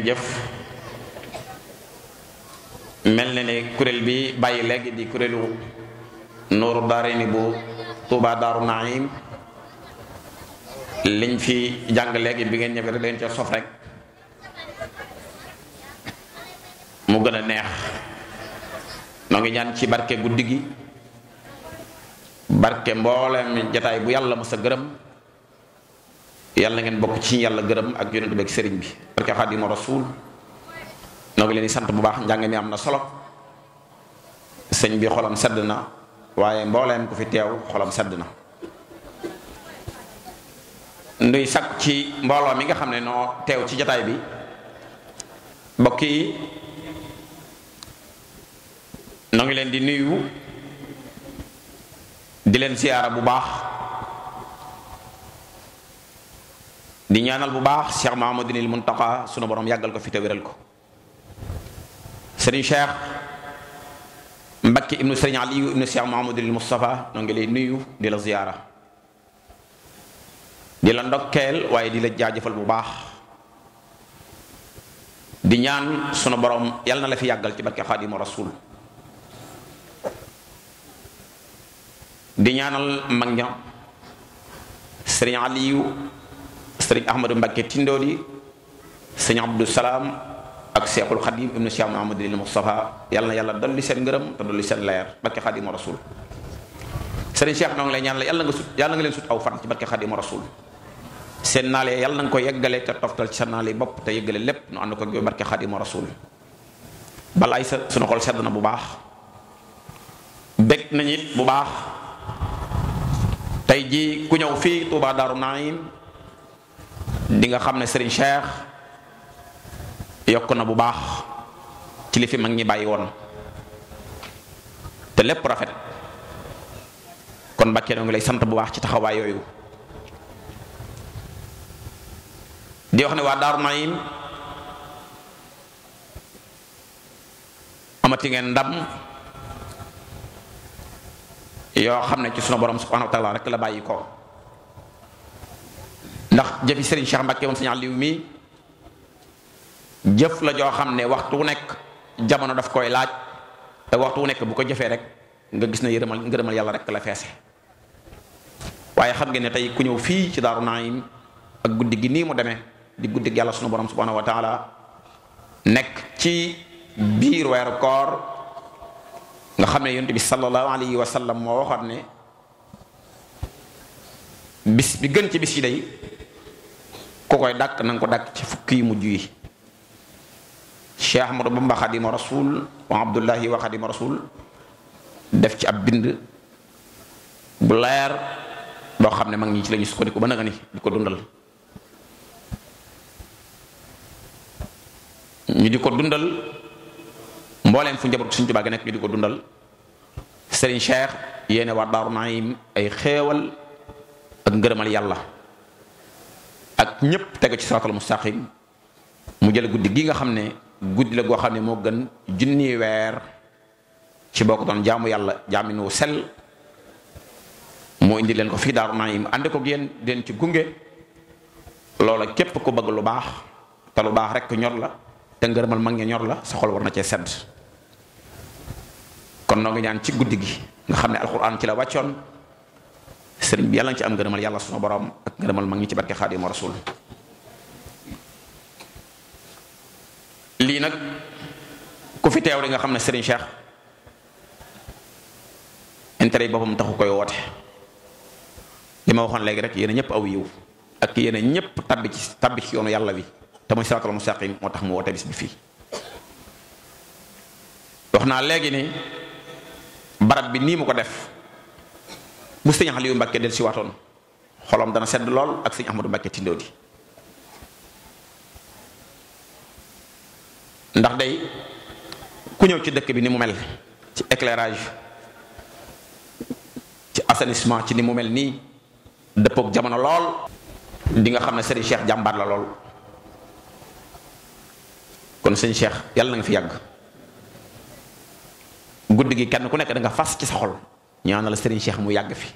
jëf mel na ne kuréel bi bàyyi léegi di kuréelu Nuuru Daarayni bu Touba Daaru Naim liñ fi jàng léegi bi ngeen ñëwee rek leen ca sof rek mu gën a neex. noo ngi ñaan ci barke guddi gi barke mboolem jataay bu yàlla mës a gërëm yàlla ngeen bokk ci yàlla gërëm ak yonent bi ak sëriñ bi barke Xaadimu Rasuul. noo ngi leen di sant bu baax njàng mi am na solo sëñ bi xolam sedd na waaye mbooleem ku fi teew xolam sedd na. nduy sakk ci mbooloo mi nga xam ne noo teew ci jataay bi mbokk yi noo ngi leen di nuyu di leen siyaara bu baax di ñaanal bu baax Cheikh Mahamadul Muntaqa sunu borom yàggal ko fi te wéral ko. Sëriñ Cheikh Mbakke ibnu Sëriñ Aliyu ibnu Cheikh Mahamadul Mustafa noo ngi lay nuyu di la ziyaara di la ndokkeel waaye di la jaajëfal bu baax di ñaan sunu borom yàlla na la fi yàggal ci barke Xaadimu Rasuul. di ñaanal mag ña Sëriñ Aliyu Sëriñ Ahmadu Mbakke Tindoodi Sëriñ Abdou Salaam ak Seexul Xadim ibnu Cheikh Mahamadul Mustafa yàlla na yàlla dolli seen ngërëm te dolli seen leer barke Xaadimu Rasuul. Sëriñ Cheikh noo ngi lay ñaan la yàlla nga leen sut aw fan ci barke Xaadimu Rasuul. seen naale yàlla na nga ko yeggale te toftal ci sa naale bopp te yeggale lépp nu ànd ko ak barke Xaadimu Rasuul. balaay sa sunu xol sedd na bu baax bég nañ it bu baax tey ji ku ñëw fii Touba Daaru Naim di nga xam ne Sëriñ Cheikh yokk na bu baax ci li fi mag ñi bàyyi woon te lépp rafet kon Mbàkke noo ngi lay sant bu baax ci taxawaay yooyu. di wax ne waa Daaru Naim amati ngeen ndam yoo xam ne ci sunu borom subhanahu wa taala rek la bàyyi ko ndax jëfi Sëriñ Cheikh Mbakke moom Sëriñ Aliou mi jëf la joo xam ne waxtu wu nekk jamono daf koy laaj te waxtu wu nekk bu ko jëfee rek nga gis ne ngërëmal yàlla rek la feese. waaye xam ngeen ne tey ku ñëw fii ci Daaru Naim ak guddi gi nii mu demee di guddi gi yàlla sunu borom subhanahu wa taala nekk ci biir weeru koor nga xam ne yonent bi sallallahu alayhi wa sallam moo waxoon ne bis bi gën ci bis yi day ku koy dàkk na nga ko dàkk ci fukki yu mujj yi. Cheikh Ahmadou Bamba Xaadimu Rasuul wa Abdullahi wa Xaadimu Rasuul def ci ab bind bu leer boo xam ne mag ñi ci la ñu sukkandiku ba nga ni di ko dundal. ñu di ko dundal mbooleem fu njaboot Sëriñ Tuubaa gi nekk ñu di ko dundal. Sëriñ Cheikh yéene waa Daaru Naim ay xéewal ak ngërëmal yàlla ak ñépp tegu ci siraatal mustaqim mu jël guddi gi nga xam ne guddi la goo xam ne moo gën junni weer ci boo ko doon jaamu yàlla jaamin wu sell moo indi leen ko fii Daaru Naim ànd ko yéen den ci gunge loola képp ku bëgg lu baax te lu baax rek ñor la te ngërëmal mag ña ñor la sa xol war na cee sedd. kon noo ngi ñaan ci guddi gi nga xam ne alxuraan ci la wàccoon sëriñ bi yàlla nga ci am ngërëmal yàlla sunu borom ak ngërëmal mag ñi ci barke Xaadimu Rasuul. lii nag ku fi teew di nga xam ne Sëriñ Cheikh intérêt yi boppam taxu koy woote li ma waxoon léegi rek yéen a ñëpp aw yiw ak yéen a ñëpp tabbi ci yoonu yàlla bi te muy siraatal mustaqim moo tax mu woote bis bi fii. wax naa léegi ni barab bi nii mu ko def bu Sëriñ Aliou Mbakke del si waatoon xolom dana sedd lool ak Sëriñ Ahmadou Mbakke Tindoodi ndax day ku ñëw ci dëkk bi ni mu mel ci éclairage ci assainissement ci ni mu mel nii dëppook jamono lool di nga xam ne Sëriñ Cheikh jàmbaar la lool. kon Sëriñ Cheikh yàlla na nga fi yàgg guddi gi kenn ku nekk da nga fas ci sa xol ñaanal la Sëriñ Cheikh mu yàgg fi.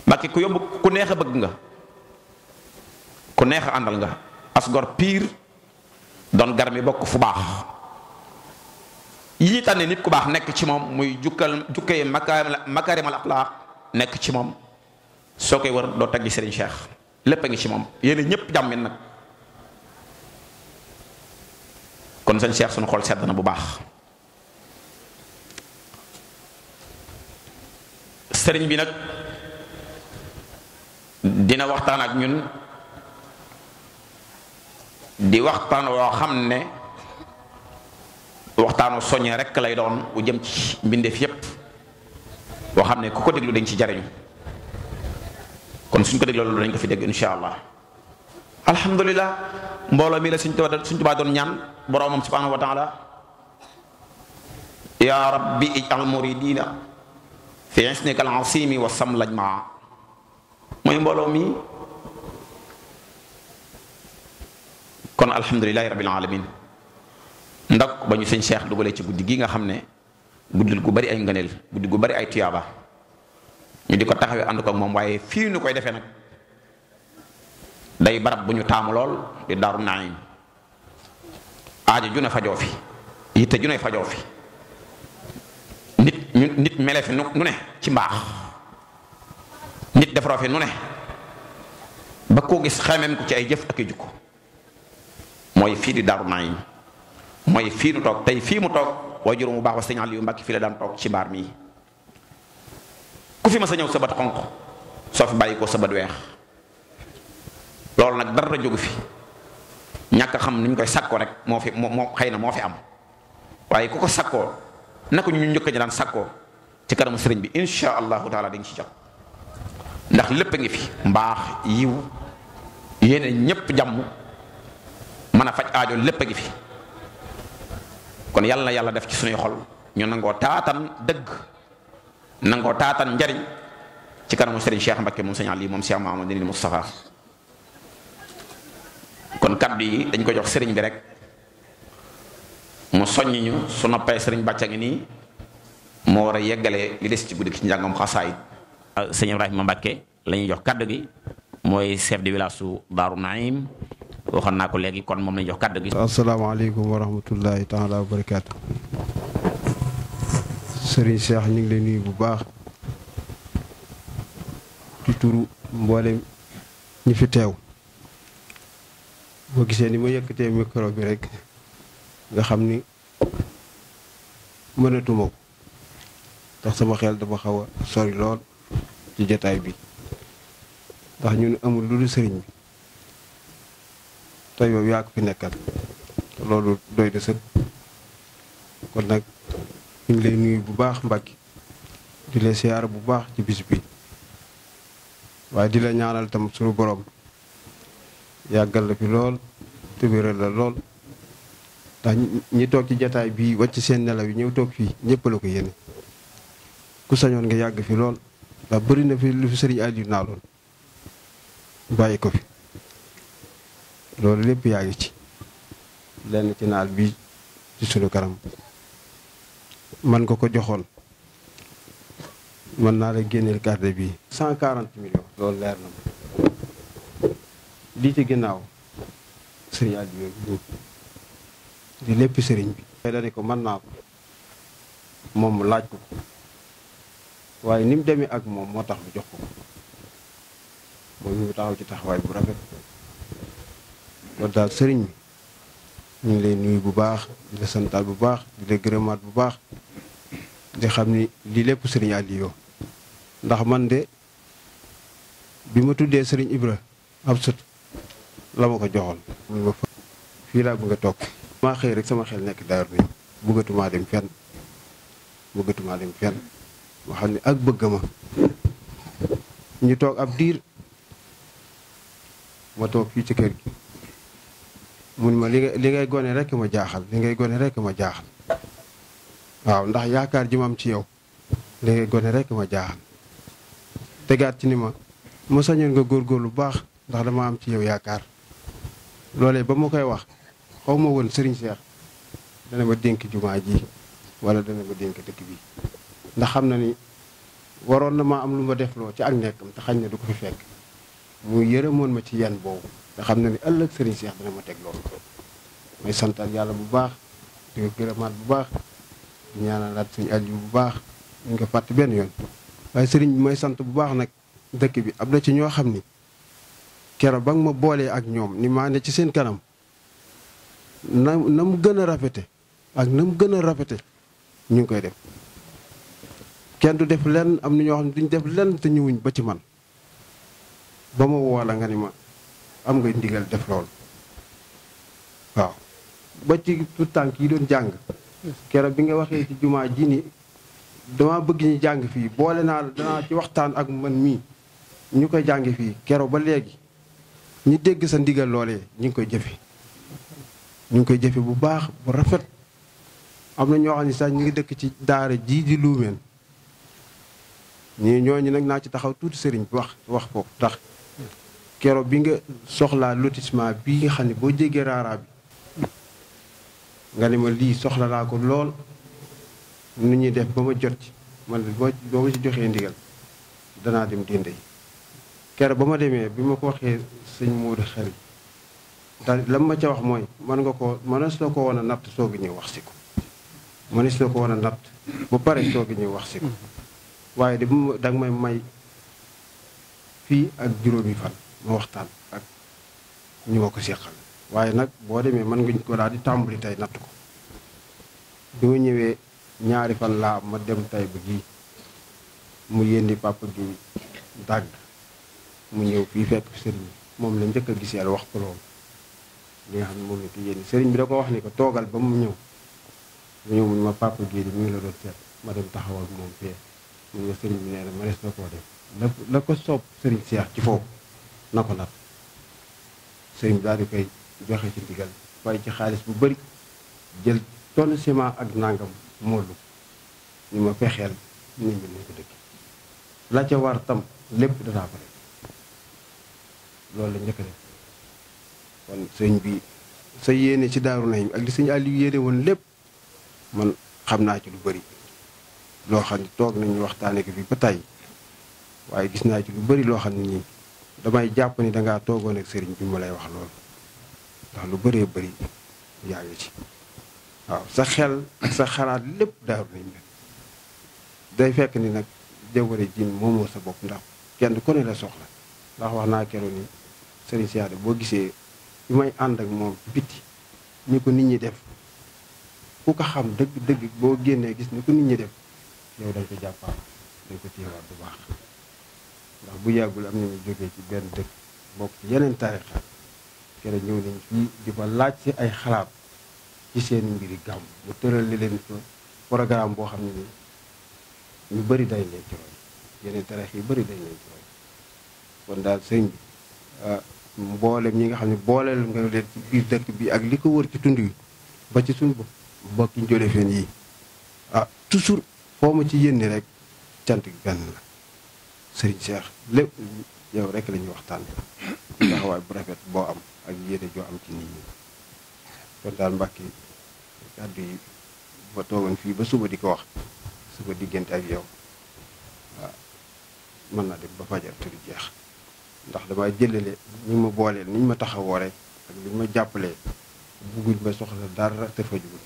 Mbàkke ku yomb ku neex a bëgg nga ku neex a àndal nga asgor piir doon gar mi bokk fu baax yi ñuy tànne nit ku baax nekk ci moom muy jukkee makaarimal axlaaq nekk ci moom soo koy wër doo taggi Serigne Cheikh lépp a ngi ci moom yéen ñëpp jàmmin nag kon sëñ Cheikh suñu xol sedd na bu baax. sëriñ bi nag dina waxtaan ak ñun di waxtaan woo xam ne waxtaanu soññee rekk lay doon bu jëm ci mbindeef yépp boo xam ne ku ko déglu dañ ci jariñu kon suñ ko dégloo loolu dañ ko fi dégg insha allah. alhamdulilah mbooloo mi la suñ Tuubaa doon ñaan boroomam subhanahu wa taala ya rabbi ij'al muridina fi isnika al-asimi wa sam laj maa mooy mbooloo mi kon alhamdulilahi rabbil alamin ndax ba ñu sëñ Cheikh dugalee ci guddi gi nga xam ne guddi gu bari ay ngëneel guddi gu bari ay tuyaaba ñu di ko taxawee ànd ko ak moom waaye fii ñu koy defee nag day barab bu ñu taamu lool di Daaru Naim aajo ju ne fajoo fi yitte ju ne fajoo fi nit mele fi nu ne ci mbaax nit defaroo fi nu ne ba koo gis xamem ko ci ay jëf ak i jukko mooy fii di Daaru Naim mooy fii nu toog tey fii mu toog waaye juróom bu baax wa sëñ Aliou Mbàkke fii la daan toog ci mbaar mii ku fi ma sa ñëw sa bët xonq soo fi bàyyi ko sa bët weex loolu nag dara jógu fi ñàkk xam ni ñu koy sakkoo rek moo xëy na moo fi am waaye ku ko sakkoo naka ñu njëkk ñi daan sakkoo ci kanamu sëriñ bi insha allahu taala dañ ci jot ndax lépp a ngi fi mbaax yiw yéene ñépp jàmm mën a faj aajo lépp a ngi fi kon yàlla na yàlla def ci suñuy xol ñu nangoo taatan dëgg nangoo taatan njariñ ci kanamu sëriñ Cheikh Mbacké moom sëñ Ali moom Cheikh Mahamadou Moustapha kon kaddu yi dañ ko jox sëriñ bi rek mu soññ ñu su noppee sëriñ bàcca ngi nii moo war a yeggalee li des ci guddi ci njàngam xasaayid. sëñ Ibrahima Mbacké la ñuy jox kaddu gi mooy chef de village su Daaru Naim waxoon naa ko léegi kon moom la ñuy jox kaddu gi. asalaamaaleykum wa rahmatullahi taala wa barakaatu. sëriñ Cheikh ñu ngi lay nuyu bu baax ci turu mboolem ñi fi teew. boo gisee ni ma yëkkatee micro bi rek nga xam ni mënatuma ko ndax sama xel dafa xaw a sori lool ci jataay bi ndax ñun amul lu dul sëriñ bi te yow yaa ko fi nekkal loolu doy na sëkk kon nag ñu ngi lay nuyu bu baax Mbàkke di la siyaara bu baax ci bis bi waaye di la ñaanal tam suñu borom yàggal la fi lool te wéral la lool ndax ñi toog ci jataay bii wàcc seen nelaw yi ñëw toog fii ñëpp la ko yéene ku sañoon nga yàgg fi lool ndax bëri na fi lu fi sëriñ Aliou naaloon bàyyi ko fi loolu lépp yaa ngi ci lenn ci naal bii ci sunu kanam man ko joxoon mën naa la génneel carte bii 140 millions loolu leer na ma lii ci ginnaaw sëriñ Aliou di lépp sëriñ bi xëy dane ko mën naa ko moom mu laaj ko waaye ni mu demee ak moom moo tax bu jox ko moom ñu taxaw ci taxawaay bu rafet loolu daal sëriñ bi ñu ngi lay nuyu bu baax di la santaal bu baax di la gërëmaat bu baax di xam ni lii lépp sëriñ Aliou ndax man de bi ma tuddee sëriñ Ibra ab sët la ma ko joxoon muy ma fa fii laa bëgg a toog maa xëy rek sama xel nekk Daaru Naim bëggatumaa dem fenn ma xam ne ak bëgg ma ñu toog ab diir ma toog fii ci kër gi mun ma li ngay gone rek ma jaaxal waaw ndax yaakaar ji ma am ci yow li ngay gone rek ma jaaxal tegaat ci ni ma sañoon nga góorgóorlu bu baax ndax dama am ci yow yaakaar loolee ba ma koy wax xaw ma woon Serigne Cheikh dana ma dénk jumaa ji wala dana ma dénk dëkk bi ndax xam na ni waroon na ma am lu ma defloo ci ak nekkam te xañ na du ko fi fekk mu yërëmoon ma ci yan boobu nga xam na ni ëllëg Serigne Cheikh dana ma teg loolu may santaat yàlla bu baax di ko gërëmaat bu baax di ñaanalaat suñu Aliou bu baax ñu ko fàtte benn yoon waaye sëriñ bi may sant bu baax nag dëkk bi am na ci ñoo xam ni keroog ba nga ma boolee ak ñoom ni maa ne ci seen kanam na mu gën a rafete ak na mu gën a rafete ñu ngi koy def kenn du def lenn am na ñoo xam ne duñ def lenn te ñëwuñ ba ci man ba ma woo la nga ni ma am nga ndigal def loolu waaw ba ci tout tànk yi doon jàng keroog bi nga waxee ci jumaa ji ni dama bëgg ñu jàng fii boole naa danaa ci waxtaan ak man mii ñu koy jàng fii keroog ba léegi ñi dégg sa ndigal loolee ñu ngi koy jëfe ñu ngi koy jëfe bu baax bu rafet am na ñoo xam ne sax ñu ngi dëkk ci daara jii di luumeen ñooñu nag naa ci taxaw tuuti sëriñ bi wax foofu ndax keroog bi nga soxlaa lotissement bii nga xam ne boo jéggee raaraa bi nga ne ma lii soxla naa ko lool nu ñuy def ba ma jot ci man boo ma ci joxee ndigal danaa dem dinde yi keroog ba ma demee bi ma ko waxee sëñ Modou xel daal la ma ca wax mooy mënees na ko woon a natt soog a ñëw wax si ko mënees na ko woon a natt ba pare soog a ñëw wax si ko waaye de danga may may fii ak juróomi fan ma waxtaan ak ñu ma ko seqal waaye nag boo demee mën nga ko daal di tàmbali tey natt ko bi ma ñëwee ñaari fan laa ma dem tay ba gi mu yéndi papa gi dàgg mu ñëw fii fekk sëriñ moom la njëkk a gis yàlla wax ko loolu li nga xam ne moom la ko yéndi sëriñ bi da ko wax ni ko toogal ba mu ñëw mu ñëw mu ma papa gi di mu ngi la doon seet ma dem taxawal moom fee mun nga sëriñ bi nee na ma res na koo def la ko soob sëriñ Seex ci foofu na ko nat sëriñ bi daal di koy joxe ci ndigal waaye ci xaalis bu bëri jël tonne ciment ak nangam moolu ñu ma fexeel nit ñi nañ ko dëkk la ca war tam lépp danaa ko def loolu la njëkk a def kon sëñ bi sa yéene ci Daaru Nahim ak li sëñ Aliou yéene woon lépp man xam naa ci lu bëri loo xam ne toog nañu waxtaane ko fi ba tey waaye gis naa ci lu bëri loo xam ne nii damay jàpp ni dangaa toogoon ak sëriñ bi ma lay wax loolu ndax lu bëree bëri yaa ngi ci waaw sa xel ak sa xalaat lépp Daaru Nahim day fekk ni nag jawware jin moomoo sa bopp ndax kenn ku ne la soxla ndax wax naa keroog ni sëriñ Cheikh boo gisee bi may ànd ak moom bitti ni ko nit ñi def ku ko xam dëgg dëgg boo génnee gis ni ko nit ñi def yow dañ ko jàppaat dañ ko téewaat bu baax ndax bu yàggul am na ñu jógee ci benn dëkk bokk ci yeneen tarixa kere ñëw nañ fii di fa laaj si ay xalaat ci seen mbiri gàmm mu tëral li leen ko programme boo xam ne ni ñu bëri day leen ci roy yeneen tarix yu bëri day leen ci roy kon daal sëñ bi mboolem ñi nga xam ne booleel nga leen ci biir dëkk bi ak li ko wër ci tund wi ba ci suñu mbokki Njolofeen yi toujours foo ma ci yénni rek cant gi benn la sëriñ Cheikh lépp yow rek la ñuy waxtaan ci taxawaay bu rafet boo am ak yéene joo am ci nit ñi kon daal Mbàkke kàddu yi ba toogoon fii ba suba di ko wax suba diggante ak yow waaw mën naa dem ba fajar te du jeex ndax damay jëlale ñi ma booleel ni ñu ma taxawoo rek ak li ñu ma jàppalee bugguñ ma soxla dara te fa jugul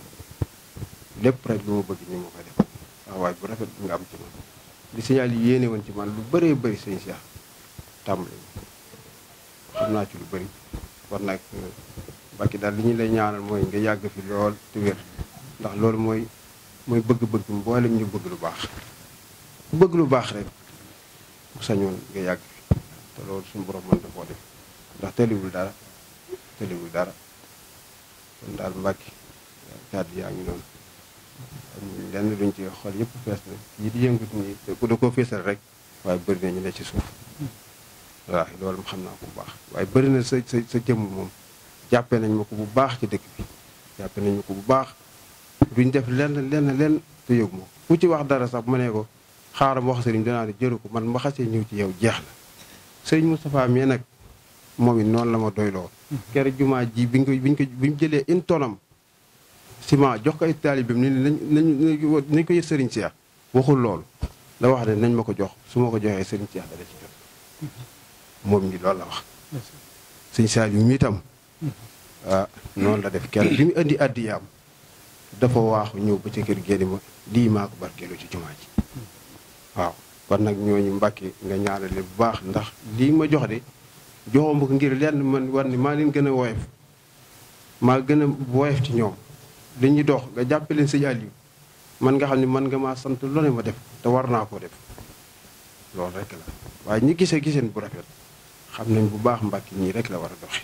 lépp rek lu ma bëgg ñu ma koy defal waaw waaye bu rafet nga am ci man li signal yi yéene woon ci man lu bëree bëri sëñ Cheikh tàmbali xam naa ci lu bëri kon nag Mbàkke daal li ñu lay ñaanal mooy nga yàgg fi lool te wér ndax loolu mooy bëgg-bëgg mboolem ñu bëgg lu baax ku bëgg lu baax rek bu sañoon nga yàgg fi te loolu suñu borom mën na koo def ndax tëliwul dara kon daal Mbàkke kàddu yaa ngi noonu lenn luñ ci xol yëpp fees na yi di yëngut nii ku da koo feesal rek waaye bëri na ñu ne ci suuf waaw loolu xam naa ko bu baax waaye bëri na sa jëmm moom jàppee nañ ma ko bu baax ci dëkk bi jàppee nañ ma ko bu baax duñ def lenn te yëg ma ku ci wax dara sax bu ma nee ko xaaral ma wax sëriñ danaa ne jëru ko man ma xasee ñëw ci yow jeex na sëriñ Moustapha mii nag moom it noonu la ma doyloo kere jumaa ji bi ñu jëlee une tonne ciment jox ko ay taalibeem ni nañ ko yët sëriñ Cheikh waxul loolu la wax ne nañ ma ko jox su ma ko joxee sëriñ Cheikh dana ci jot moom ñi loolu la wax sëñ Saliou mi itam ah noonu la def kenn bi mu indi addiyaam dafa waaxu ñëw ba ci kër gi ma lii maa ko barkeelu ci jumaa ji waaw. kon nag ñooñu Mbàkke nga ñaanale bu baax ndax lii ma jox de joxoon ko ngir lenn man war ni maa leen gën a woyof maa gën a woyof ci ñoom li ñuy dox nga jàppe leen sëñ Aliou man nga xam ne man nga maa sant lu ne ma def te war naa koo def loolu rek la waaye ñi giseen bu rafet xam nañ bu baax Mbàkke ñii rek la war a doxe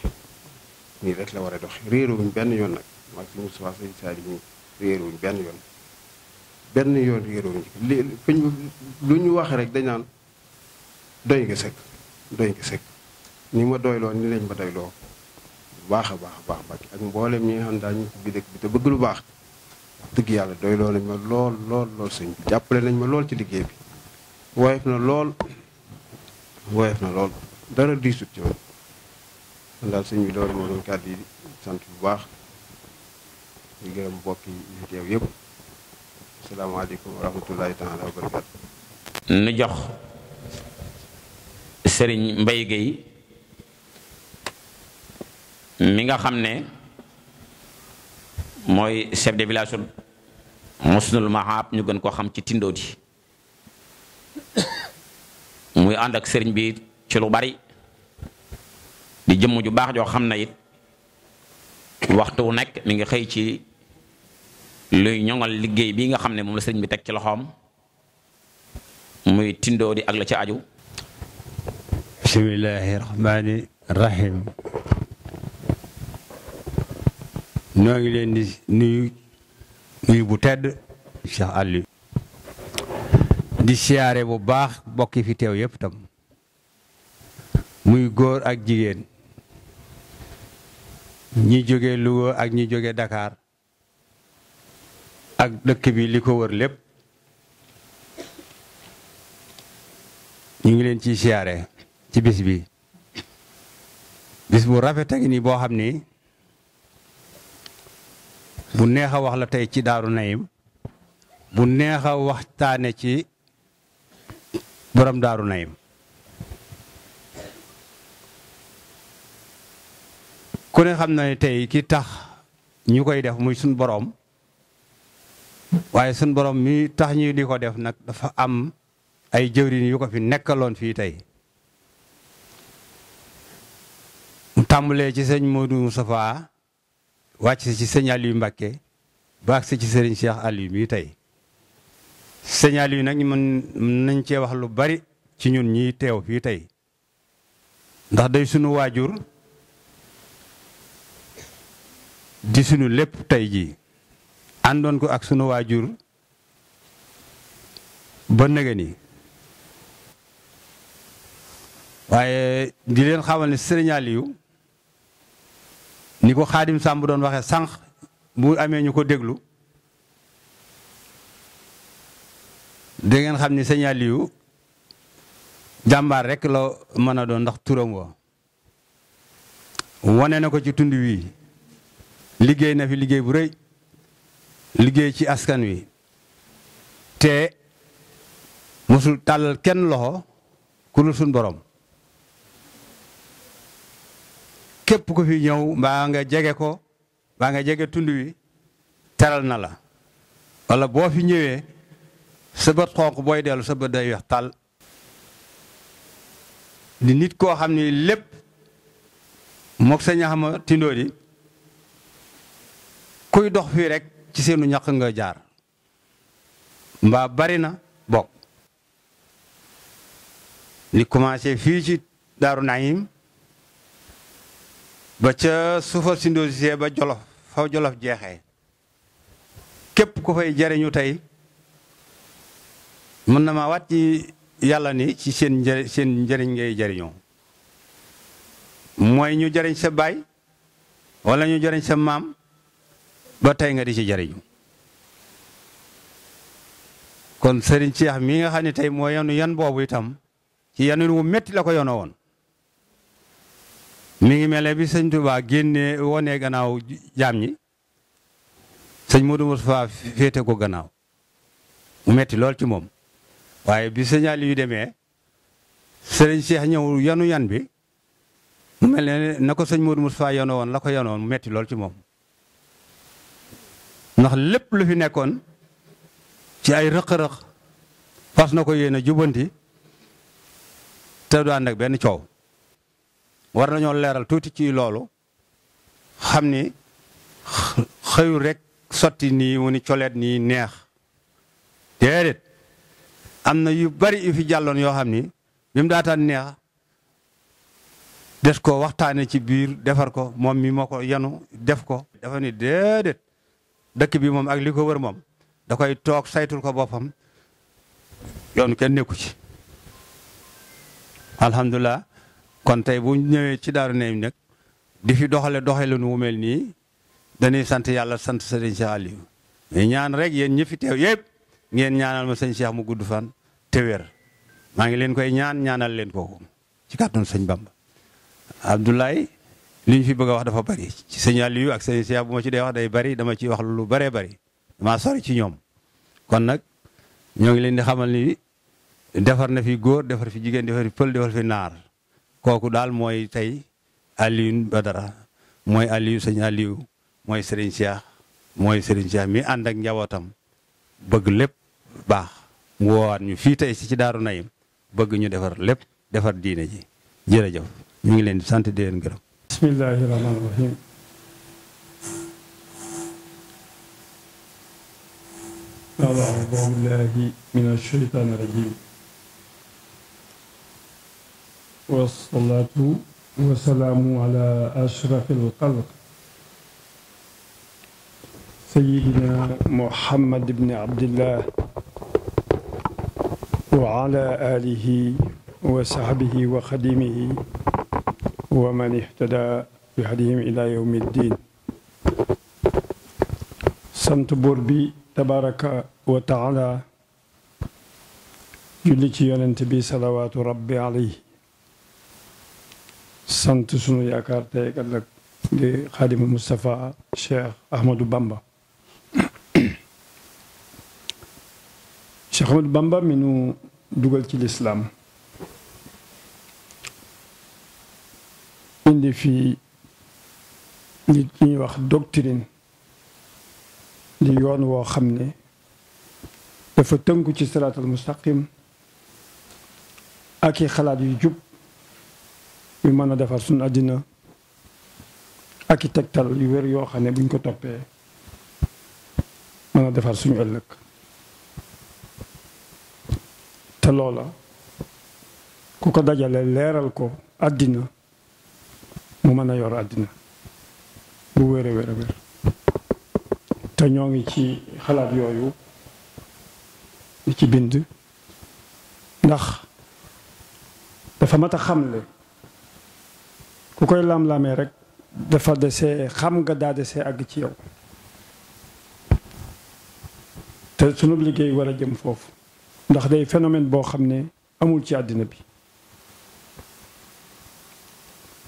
nii rek la war a doxe réeruwuñ benn yoon nag maag si Moustapha sëñ Sali ñu réeruwuñ benn yoon réeruwuñ lu ñu wax rek dañ naan doy nga sëkk ni ma doyloo ni lañ ma doyloo bu baax a baax Mbàkke ak mboolem ñi nga xam daal ñu ci biir dëkk bi te bëgg lu baax dëgg yàlla doyloo nañ ma lool sëñ bi jàppale nañ ma lool ci liggéey bi woyof na lool dara diisut ci man kon daal sëñ bi loolu moo doon kàddu yi sant bu baax di gërëm mbokk yi teew yëpp asalaamaaleykum wa rahmatullahi taala wa barakaatu. nu jox Serigne Mbaye Gueye mi nga xam ne mooy chef de village Musnul Mahab ñu gën koo xam ci Tindodi muy ànd ak sëriñ bi ci lu bari di jëmm ju baax joo xam na it waxtu wu nekk mi ngi xëy ci luy ñoŋal liggéey bi nga xam ne moom la sëriñ bi teg ci loxoom muy Tindodi ak la ci aju. bismillahi rahmaani rahim. noo ngi leen di nuyu bu tedd Cheikh Aliou di siyaare bu baax bokki fi teew yëpp tam muy góor ak jigéen ñi jóge Louga ak ñi jóge Dakar ak dëkk bi li ko wër lépp ñu ngi leen ciy siyaare ci bis bi bis bu rafet a ngi nii boo xam ni bu neex a wax la tey ci Daaru Naim bu neex a waxtaane ci borom Daaru Naim ku ne xam na ne tey ki tax ñu koy def muy suñ borom waaye suñ borom mi tax ñu di ko def nag dafa am ay jëwriñ yu ko fi nekkaloon fii tey mu tàmbalee ci sëñ Modou Moustapha wàcc ci sëñ Aliou Mbacké baax si ci sëriñ Cheikh Aliou mii tey sëñ Aliou nag mën nañ cee wax lu bari ci ñun ñiy teew fii tey ndax day sunu waajur di sunu lépp tey jii àndoon ko ak sunu waajur ba nëgë ni waaye di leen xamal ne sëriñ Aliou ni ko Xaadim Samb doon waxee sànq bu amee ñu ko déglu da ngeen xam ni sëñ Aliou jàmbaar rek la mën a doon ndax turam wa wane na ko ci tund wi liggéey na fi liggéey bu rëy liggéey ci askan wi te mosul tàllal kenn loxo ku dul suñ borom képp ku fi ñëw mbaa nga jege ko mbaa nga jege tund wi teral na la wala boo fi ñëwee sa bët xonq booy dellu sa bët day weex tàll di nit koo xam ni lépp mook sa ñaxama Tindodi kuy dox fii rek ci seenu ñaq nga jaar mbaa bari na bokk li commencé fii ci Daaru Naim ba ca suufar Tindodi ba Jolof fa Jolof jeexee képp ku fay jariñu tey mën na ma waat ci yàlla ni ci seen njëriñ ngay jariñoo mooy ñu jariñ sa baay wala ñu jariñ sa maam ba tey nga di ci jariñu kon sëriñ Cheikh mi nga xam ne tey moo yanu yan boobu itam ci yanin wu metti la ko yono woon mi ngi mel ne bi sëñ Touba génnee wonee gannaaw jaam ñi sëñ Modou Moustapha féete ko gannaaw mu metti lool ci moom waaye bi sëñ Aliou yu demee sëriñ Cheikh ñëw yanu yan bi mu mel ne na ko sëñ Modou Moustapha yono woon la ko yonoon mu metti lool ci moom ndax lépp lu fi nekkoon ci ay rëq-rëq fas na ko yéen a jubanti te du ànd ak benn coow war nañoo leeral tuuti ci loolu xam ni xëyul rek sotti nii mu ni coleet nii neex déedéet am na yu bari yu fi jàlloon yoo xam ni bi mu daataan neex des ko waxtaane ci biir defar ko moom mi moo ko yanu def ko dafa ni déedéet dëkk bi moom ak li ko wër moom da koy toog saytul ko boppam yoonu kenn nekku ci alhamdulilah kon tey bu ñëwee ci Daaru Naim nag di fi doxale nu mu mel nii dañuy sant yàlla sant sëriñ Cheikh Aliou mais ñaan rek yéen ñi fi teew yëpp ngeen ñaanal ma sëñ Cheikh mu gudd fan te wér maa ngi leen koy ñaanal leen ko ci kàttanu sëñ Bamba Abdoulaye li ñu fi bëgg a wax dafa bari ci sëñ Aliou ak sëñ Cheikh bu ma ci dee wax day bari dama ciy wax lu bëree bari damaa sori ci ñoom kon nag ñoo ngi leen di xamal ni defar na fi góor defar fi jigéen defar fi pël defar fi naar kooku daal mooy tey Aliou Badara mooy Aliou sëñ Aliou mooy Serigne Cheikh mi ànd ak njabootam bëgg lépp baax mu woowaat ñu fii tey ci Daaru Naim bëgg ñu defar lépp defar diine ji jërëjëf ñu ngi leen di sant di leen gërëm. bismillahi rahmaani rahim. a'uuzu billahi mina shaytaani rajiim. wassalaatu wassalaamu ala ashrafil xalq sayyidina Muhammad ibn Abdillah wa ala alihi wa sahbihi wa xadimihi wa man ihtada bi hadihim ila yawmi ddin. sant buur bi tabaraka wa taala julli ci yonent bi salawaatu rabbi alayhi sant sunu yaakaar tey ak ëllëg di xaadimu Moustapha Cheikh Ahmadou Bamba. Cheikh Ahmadou Bamba mi nu dugal ci lislaam indi fi li ñuy wax doctrine di yoon woo xam ne dafa tënku ci siraatal mustaqim ak i xalaat yu jub yu mën a defar suñu àddina ak i tegtal yu wér yoo xam ne buñ ko toppee mën a defar suñu ëllëg te loola ku ko dajale leeral ko àddina mu mën a yor àddina bu wér a wér a wér te ñoo ngi ci xalaat yooyu di ci bind ndax dafa mat a xamle ku koy lam-lamee rek dafa desee xam nga daa desee àgg ci yow te sunu liggéey war a jëm foofu ndax day phénomène boo xam ne amul ci àddina bi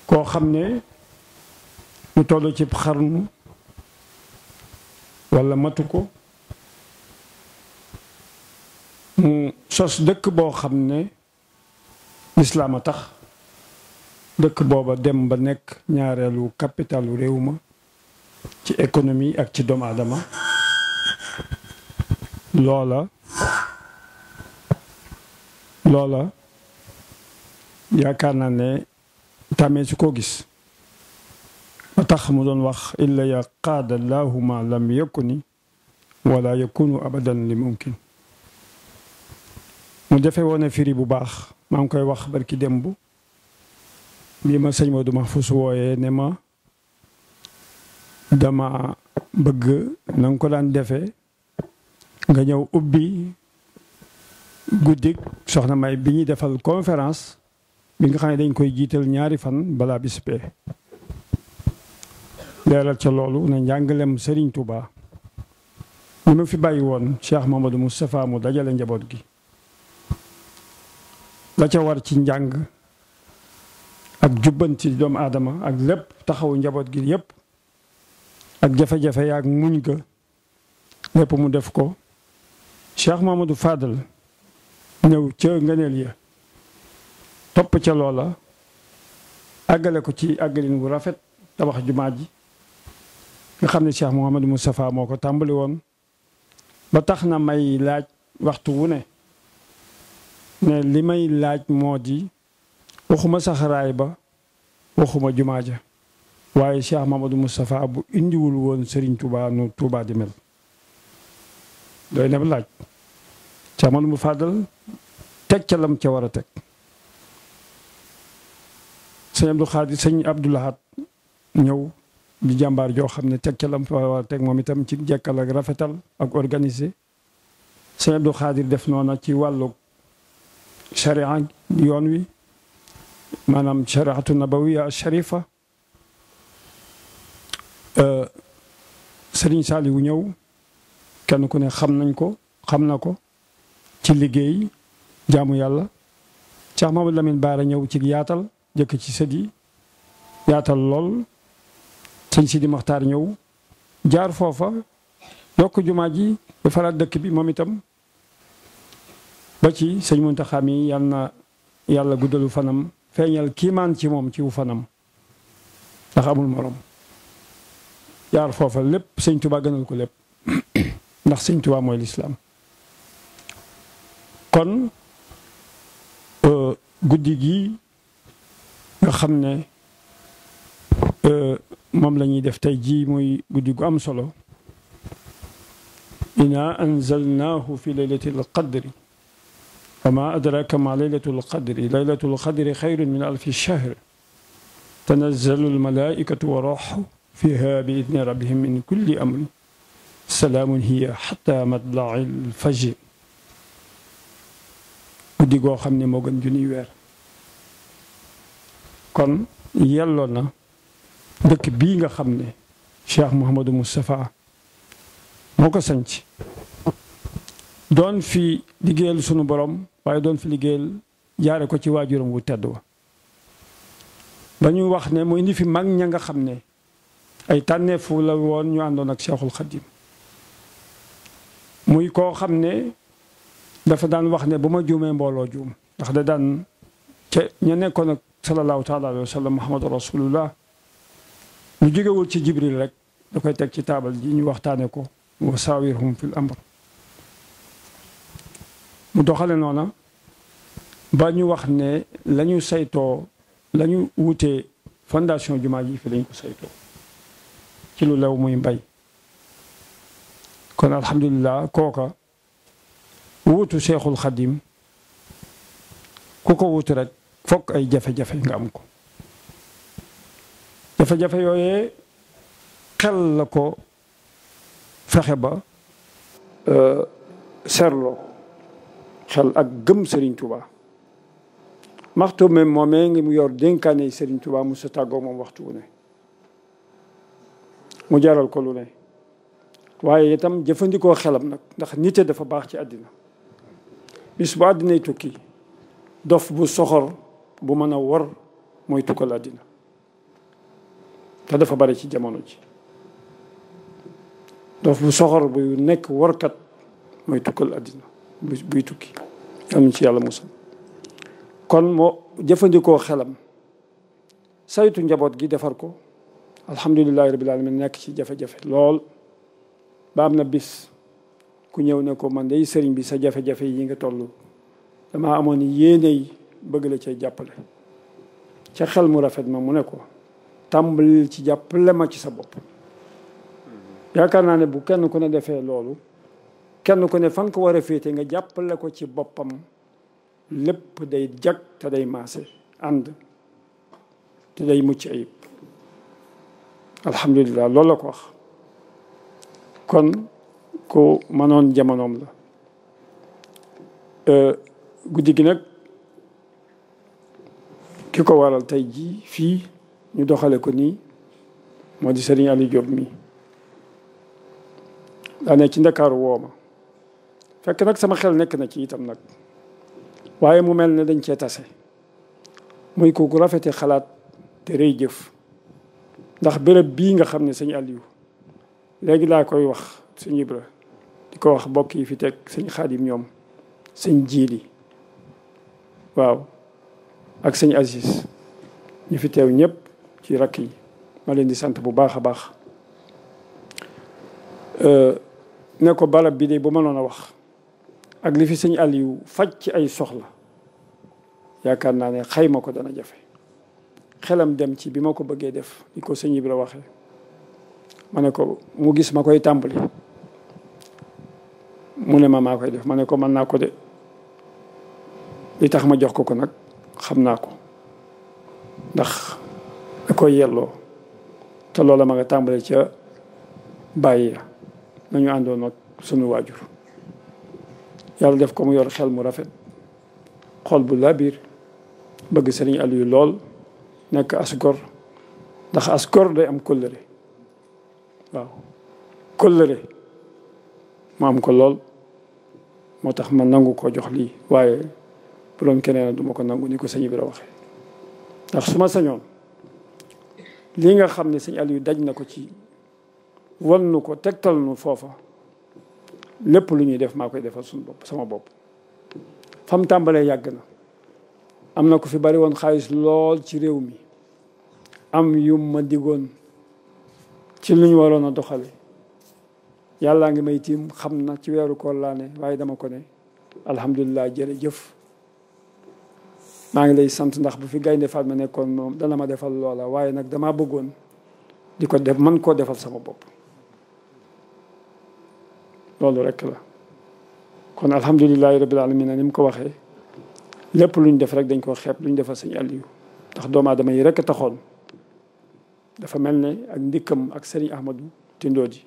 koo xam ne mu toll ci xarnu walla matu ko mu sos dëkk boo xam ne lislaam a tax dëkk booba dem ba nekk ñaareelu capitalu réew ma ci économie ak ci doomu aadama loola yaakaar naa ne tàmmee su ko gis ba tax mu doon wax illa ya qaada llaahu ma lam yakuni wala yakunu abadan li mumkin mu defee woon firi bu baax maa ngi koy wax barki démb bi ma sëñ Modou Mahfous wooyee ne ma dama bëgg na nga ko daan defee nga ñëw ubbi guddik soxna May bi ñuy defal conférence bi nga xam ne dañ koy jiital ñaari fan balaa bis bee leeral ca loolu ne njàngalem Serigne Touba ñi ma fi bàyyi woon Cheikh Mamadou Moustapha mu dajale njaboot gi la ca war ci njàng ak jubbanti doomu aadama ak lépp taxawu njaboot gi yépp ak jafe-jafe yaak muñ ga lépp mu def ko Cheikh Mamadou Fadal ñëw ca ngëneel ya topp ca loola àggale ko ci àggalin bu rafet tabax jumaa ji nga xam ne Cheikh Mouhamadou Moustapha moo ko tàmbali woon ba tax na may laaj waxtu wu ne li may laaj moo di waxuma saxaraay ba waxuma jumaa ja waaye Cheikh Mouhamadou Moustapha bu indiwul woon Serigne Touba nu Touba di mel doy na laaj Cheikh Mouhamadou mu Fadal teg ca lam ca war a teg sëñ Abdou Khadir sëñ Abdou Lahad ñëw di jàmbaar joo xam ne teg ca lam fa war a teg moom itam ci jekkal ak rafetal ak organisé sëñ Abdou Khadir def noona ci wàllu sharia yoon wi maanaam shariatu nabawiya sharifa Sëriñ Saliou ñëw kenn ku ne xam na ko ci liggéey jaamu yàlla Cheikh Mamadou Lamine Bara ñëw ci yaatal jëkk ci sët yi yaatal lool sëñ Sidi Maxtaar ñëw jaar foofa yokk jumaa ji defaraat dëkk bi moom itam ba ci sëñ Muntaxa mi yal na yàlla guddalu fanam feeñal kiimaan ci moom ci wu fanam ndax amul morom jaar foofa lépp sëñ Tuubaa gënal ko lépp ndax sëñ Tuubaa mooy lislaam kon guddi gi nga xam ne moom la ñuy def tey jii muy guddi gu am solo inna anzalnaahu fi laylatil qadri wa ma adraka ma laylatul qadri xayrun min alfi shahr tanazzalu almalaikatu wa ruuhu fiha bi idni rabbihim min kulli amrin salaamun hiya hatta matla'il fajr guddi goo xam ne moo gën junniy weer kon yelloo na dëkk bii nga xam ne Cheikh Mouhamadou Moustapha moo ko sanc doon fi liggéeyal sunu borom waaye doon fi liggéeyal jaare ko ci waajuram wu tedd wa ba ñu wax ne mu indi fi mag ña nga xam ne ay tànneefu la woon ñu àndoon ak Cheikhul Khadim muy koo xam ne dafa daan wax ne bu ma juumee mbooloo juum ndax da daan ca ña nekkoon ak sallallahu taala alayhi wa sallam muhammadu rasulullah lu jógewul ci jibril rek da koy teg ci taabal ji ñu waxtaane ko wa saawirhum fil amr mu doxale noona ba ñu wax ne la ñu saytoo la ñu wutee fondation jumaa ji fi lañ ko saytoo ci lu lew muy mbay kon alhamdulilah kooka wuutu Cheikhul Khadim ku ko wuutu rek fokk ay jafe-jafe nga am ko jafe-jafe yooyee xel la ko fexe ba serloo xel ak gëm Serigne Touba maxtu même moomee ngi mu yor dénkaane Serigne Touba mu sa tàggoo moom waxtu wu ne mu jaral ko lu ne waaye itam jëfandikoo xelam nag ndax nite dafa baax ci àddina bis bu àddinay tukki dof bu soxor bu mën a wor mooy tukkal àddina te dafa bari ci jamono ji dof bu soxor bu nekk workat mooy tukkal àddina buy tukki am ci yàlla musal kon moo jëfandikoo xelam saytu njaboot gi defar ko alhamdulilahi rabbil alamin nekk ci jafe-jafe lool ba am na bis ku ñëw ne ko man day sëriñ bi sa jafe-jafe yi nga toll dama amoon yéeney bëgg la cay jàppale ca xel mu rafet ma mu ne ko tàmbali ci jàppale ma ci sa bopp yaakaar naa ne bu kenn ku ne defee loolu kenn ku ne fa nga ko war a féete nga jàppale ko ci boppam lépp day jag te day maase ànd te day mucc ayib alhamdulilah loolu la ko wax kon ku mënoon jamonoom la guddi gi nag ki ko waral tey jii fii ñu doxale ko nii moo di Serigne Aliou Diop mi daa ne ci Ndakaaru wooma fekk nag sama xel nekk na ci itam nag waaye mu mel ne dañ cee tase muy kooku rafete xalaat te rëy jëf ndax béréb bii nga xam ne sëñ Aliou léegi laa koy wax sëñ Ibra di ko wax mbokk yi fi teg sëñ Xaadim ñoom sëñ Jiili waaw ak sëñ Aziz ñi fi teew ñëpp ci rakk yi ma leen di sant bu baax a baax ne ko barab bi de bu mënoon a wax ak li fi sëñ Aliou faj ci ay soxla yaakaar naa ne xayma ko dana jafe xelam dem ci bi ma ko bëggee def ni ko sëñ Ibra waxee ma ne ko mu gis ma koy tàmbali mu ne ma maa koy def ma ne ko mën naa ko de li tax ma jox ko nag xam naa ko ndax da koy yelloo te loola ma nga tàmbale ca bàyyi ya nañu àndoon ak sunu waajur yàlla def ko mu yor xel mu rafet xol bu laabir bëgg sëriñ Aliou lool nekk as gor ndax as gor day am kóllëre waaw kóllëre mu am ko lool moo tax ma nangu ko jox lii waaye bu doon keneen du ma ko nangu ni ko sëñ bi la waxee ndax su ma sañoon lii nga xam ne sëñ Aliou daj na ko ci wan nu ko tegtal nu foofa lépp lu ñuy def maa koy defal suñu bopp sama bopp fam tàmbalee yàgg na am na ko fi bari woon xaalis lool ci réew mi am yu ma digoon ci lu ñu waroon a doxale yàllaa ngi may tiim xam na ci weeru koor laa ne waaye dama ko ne alhamdulilah jërëjëf maa ngi lay sant ndax bu fi gaynde faat ma nekkoon moom dana ma defal loola waaye nag damaa bëggoon di ko def man koo defal sama bopp loolu rekk la kon alhamdulilahi rabbil alamin ni mu ko waxee lépp lu ñu def rek dañ koo xeeb lu ñu defal sëñ Aliou ndax doomu aadama yi rekk taxoon dafa mel ne ak ndikkam ak sëriñ Ahmadou Tindodi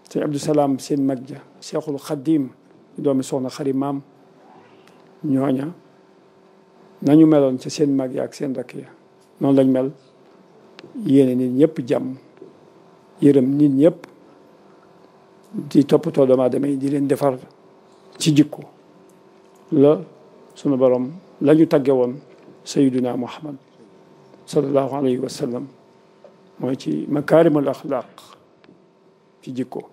sëñ Abdou Salaam seen mag ja Cheikhul Khadim doomi soxna xari maam ñooña nañu meloon ca seen mag ya ak seen rakk ya noonu lañ mel yéene nit ñëpp jàmm yërëm nit ñëpp di toppatoo doomu aadama yi di leen defar ci jikko la sunu borom la ñu tagge woon sayyiduna Muhammad sallallahu alayhi wa sallam mooy ci makaarimul axlaaq ci jikko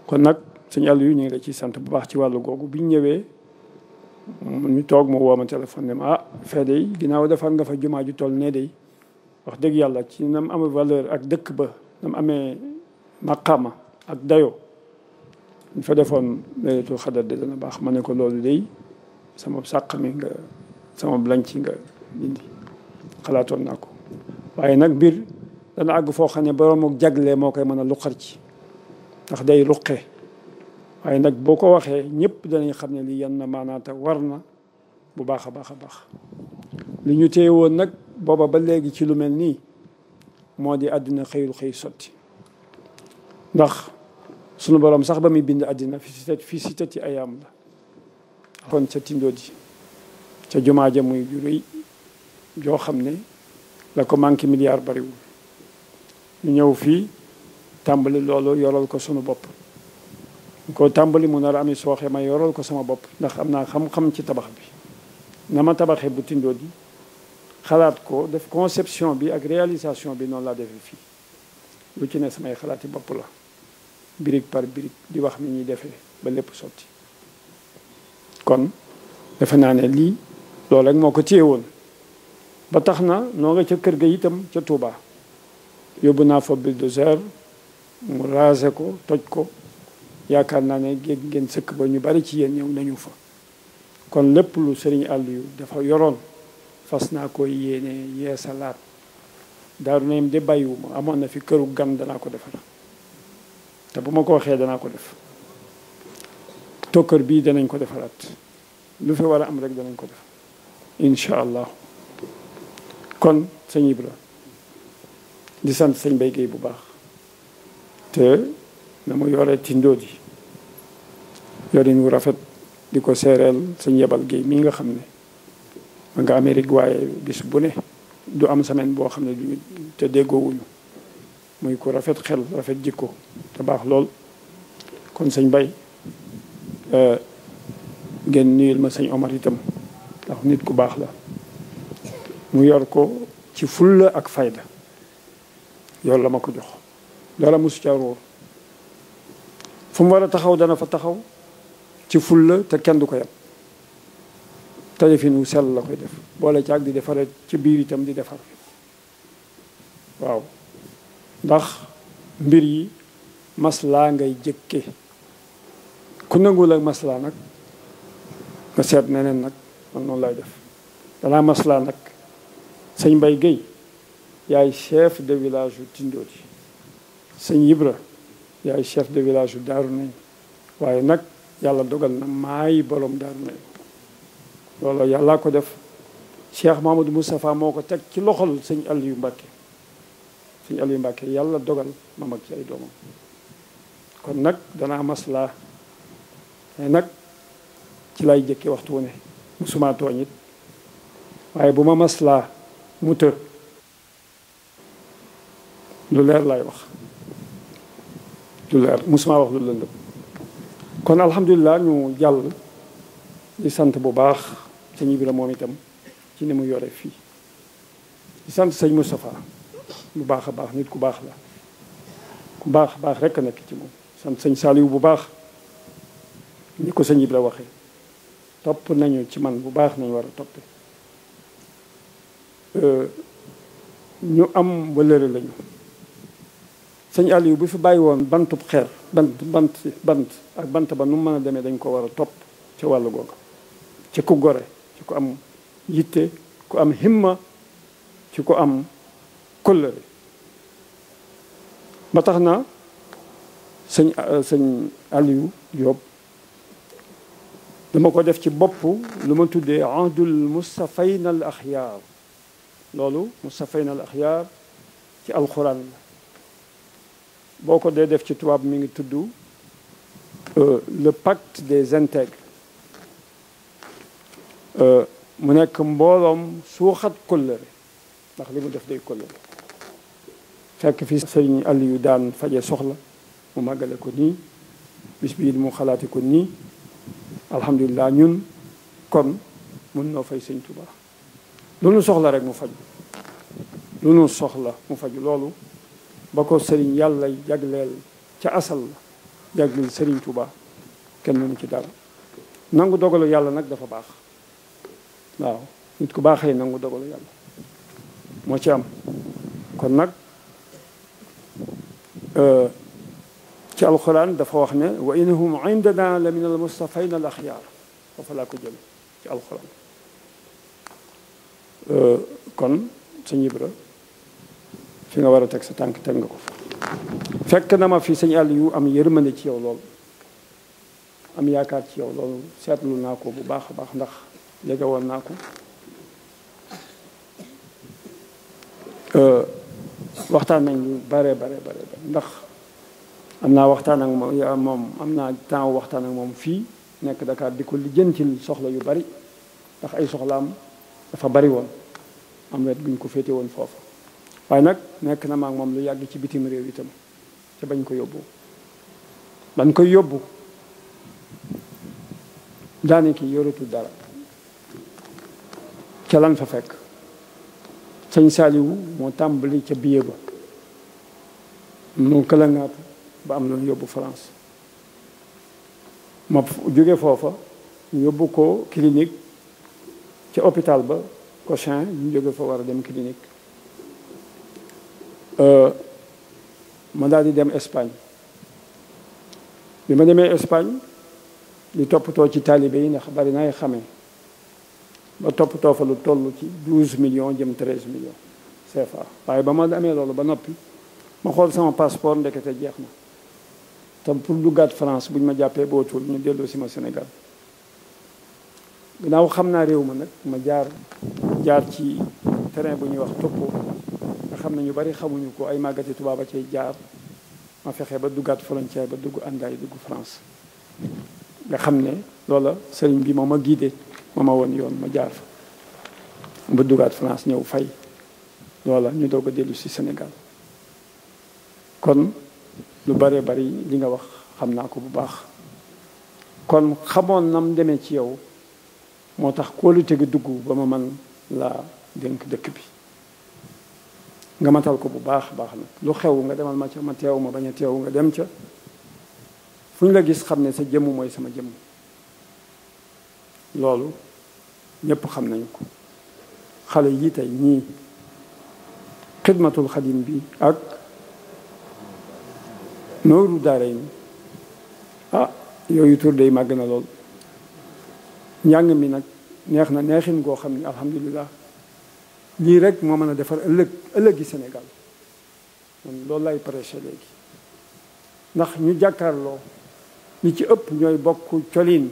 kon nag sëñ Aliou ñu ngi la ciy sant bu baax ci wàllu googu biñ ñëwee ñu toog mu woo ma téléphone ne ma fee day ginnaaw defar nga fa jumaa ju toll ne day wax dëgg yàlla ci nam amee valeur ak dëkk ba nam amee maqaama ak dayo ñu fa defoon laylatul xadar de dana baax ma ne ko loolu day sama sàq mi nga sama lañ ci nga dindi xalaatoon naa ko waaye nag mbir dana àgg foo xam ne borom ak jagle moo koy mën a luqar ci ndax day ruqe waaye nag boo ko waxee ñëpp danañ xam ne lii yan na maanaata war na bu baax a baax a baax li ñu téye woon nag booba ba léegi ci lu mel nii moo di àddina xëyul xëy sotti ndax sunu borom sax ba muy bind àddina fi si tëti ayaam la kon ca Tindodi ca jumaa ja muy ju rëy joo xam ne la ko manqué milliard bariwul ñu ñëw fii tàmbali loolu yoral ko sunu bopp ko tàmbali mu nar a ami sooxe ma yoral ko sama bopp ndax am naa xam-xam ci tabax bi na ma tabaxee bu Tindodi xalaat ko def conception bi ak réalisation bi noonu laa defee fii lu ci ne samay xalaati bopp la brique par brique di wax ni ñuy defee ba lépp sotti kon defe naa ne lii loolu rek moo ko téye woon ba tax na noo nga ca kër ga itam ca Touba yóbbu naa fa bulldozer mu raser ko toj ko yaakaar naa ne géej ngeen sëkk ba ñu bari ci yéen ñëw nañu fa kon lépp lu Serigne Aliou dafa yoroon fas naa koy yéene yeesalaat Daaru Naim de bàyyiwuma amoon na fi këru gan danaa ko defar te bu ma ko waxee danaa ko def tokkër bii danañ ko defaraat lu fi war a am rek danañ ko def incha allah kon sëñ Ibra di sant sëñ Mbaye Guèye bu baax te na mu yore Tindodi yorin wu rafet di ko seereel sëñ Yebal Guèye mii nga xam ne ma nga Amérique waaye bis bu ne du am semaine boo xam ne duñu te déggoowuñu muy ko rafet xel rafet jikko te baax lool kon sëñ Mbaye ngeen nuyul ma sëñ Omar itam ndax nit ku baax la mu yor ko ci fulla ak fayda yor la ma ko jox dara mosu ca róor fu mu war a taxaw dana fa taxaw ci fulla te kenn du ko yab telefin wu sell la koy def boole ci ak di defare ci biir itam di defar waaw ndax mbir yi maslaa ngay jëkke ku nanguwul ak maslaa nag nga seet neneen nag man noonu lay def danaa maslaa nag sëñ Mbay Géy yaay chef de village yu Tindodi sëñ Ibra yaay chef de village yu Daaru Naym waaye nag yàlla dogal na maay borom Daaru Naym loolu yàllaa ko def Cheikh Mahamadou Moustapha moo ko teg ci loxol sëñ Aliou Mbàkke sëñ Aliou Mbàkke yàlla dogal ma mag ci ay doomam kon nag danaa maslaa mais nag ci lay jëkke waxtu wu ne musuma tooñ it waaye bu ma maslaa mu të lu leer lay wax lu leer musuma wax lu lëndëm kon alhamdulilah ñu jàll di sant bu baax sëñ Ibra moom itam ci ni mu yore fii di sant sëñ Moustapha bu baax a baax nit ku baax la ku baax baax rekk a nekk ci moom sant sëñ Saliou bu baax ni ko sëñ Ibra waxee topp nañu ci man bu baax nañ war a toppe ñu am wëllëre lañu sëñ Aliou bu fi bàyyi woon bantub xeer bant ak bant ba nu mu mën a demee dañ ko war a topp ci wàllu googu ci ku gore ci ku am yitte ku am himma ci ku am kóllëre ba tax na sëñ Aliou Diop dama ko def ci bopp lu ma tuddee ahdul mustafayna al axyaar loolu mustafayna al axyaar ci alxuraan la boo ko dee def ci tubaab mi ngi tudd le pacte des intègres mu nekk mbooloom suuxat kóllëre ndax li mu def day kóllëre fekk fi sëñ Aliou daan faje soxla mu màggale ko nii bis bii mu xalaati ko nii alhamdulilah ñun kon mun noo fay sëñ Tuubaa lu nu soxla rek mu faju lu nu soxla mu faju loolu ba ko sëriñ yàlla jagleel ca asal la jagleel sëriñ Tuubaa kenn mënu ci dara nangu dogalu yàlla nag dafa baax waaw nit ku baaxee nangu dogalu yàlla moo ci am kon nag ci alxuraan dafa wax ne wa innahum indana la min al mustafayna al axyaar foofa laa ko jële ci alxuraan kon sëñ Ibra fi nga war a teg sa tànk teg nga ko fa fekk na ma fi sëñ Aliou am yërmande ci yow loolu am yaakaar ci yow loolu seetlu naa ko bu baax a baax ndax léegi woon naa ko waxtaan nañ lu bare ndax am naa waxtaan ak moom am naa temps waxtaan ak moom fii nekk Dakar di ko lijjantil soxla yu bari ndax ay soxlaam dafa bari woon am wet guñ ko féete woon foofu waaye nag nekk na ma ak moom lu yàgg ci bitim réew itam ca bañ ko yóbbu dañ koy yóbbu daanaka yoratul dara ca lan fa fekk sëñ Saliou moo tàmbali ca billet ba mu këlangaatu ba am na yóbbu France ma jóge foofa ñu yóbbu ko clinique ca hôpital ba Cochin ñu jóge fa war a dem clinique ma daal di dem Espagne bi ma demee Espagne di toppatoo ci taalibe yi ndax bari nay xamee ba toppatoo fa lu toll ci 12 millions jëm 13 millions CFA waaye ba ma amee loolu ba noppi ma xool sama passeport ndekete jeex na te pour duggaat France buñ ma jàppee bootul ñu delloo si ma Sénégal ginnaaw xam naa réew ma nag ma jaar ci terrain bu ñuy wax toppoo nga xam ne ñu bari xamuñu ko ay màggati tubaab a cay jaar ma fexe ba duggaat frontière ba dugg àndaay dugg France nga xam ne loola sëriñ bi moo ma guidé moo ma woon yoon ma jaar fa ba duggaat France ñëw fay loola ñu doog a dellu si Sénégal kon lu bare bari li nga wax xam naa ko bu baax kon xamoon nam demee ci yow moo tax kóolute gi dugg ba ma man laa dénk dëkk bi nga matal ko bu baax baax nag lu xew nga demal ma ca ma teew ma bañ a teew nga dem ca fu ñu la gis xam ne sa jëmm mooy sama jëmm loolu ñëpp xam nañu ko xale yi tey ñii xidmatul xadim bi ak nooru daara yi yooyu tur day màgg na lool njàng mi nag neex na neexin goo xam ne alhamdulilah lii rek moo mën a defar ëllëgi Sénégal man loolu lay prêché léegi ndax ñu jàkkaarloo li ci ëpp ñooy bokk colin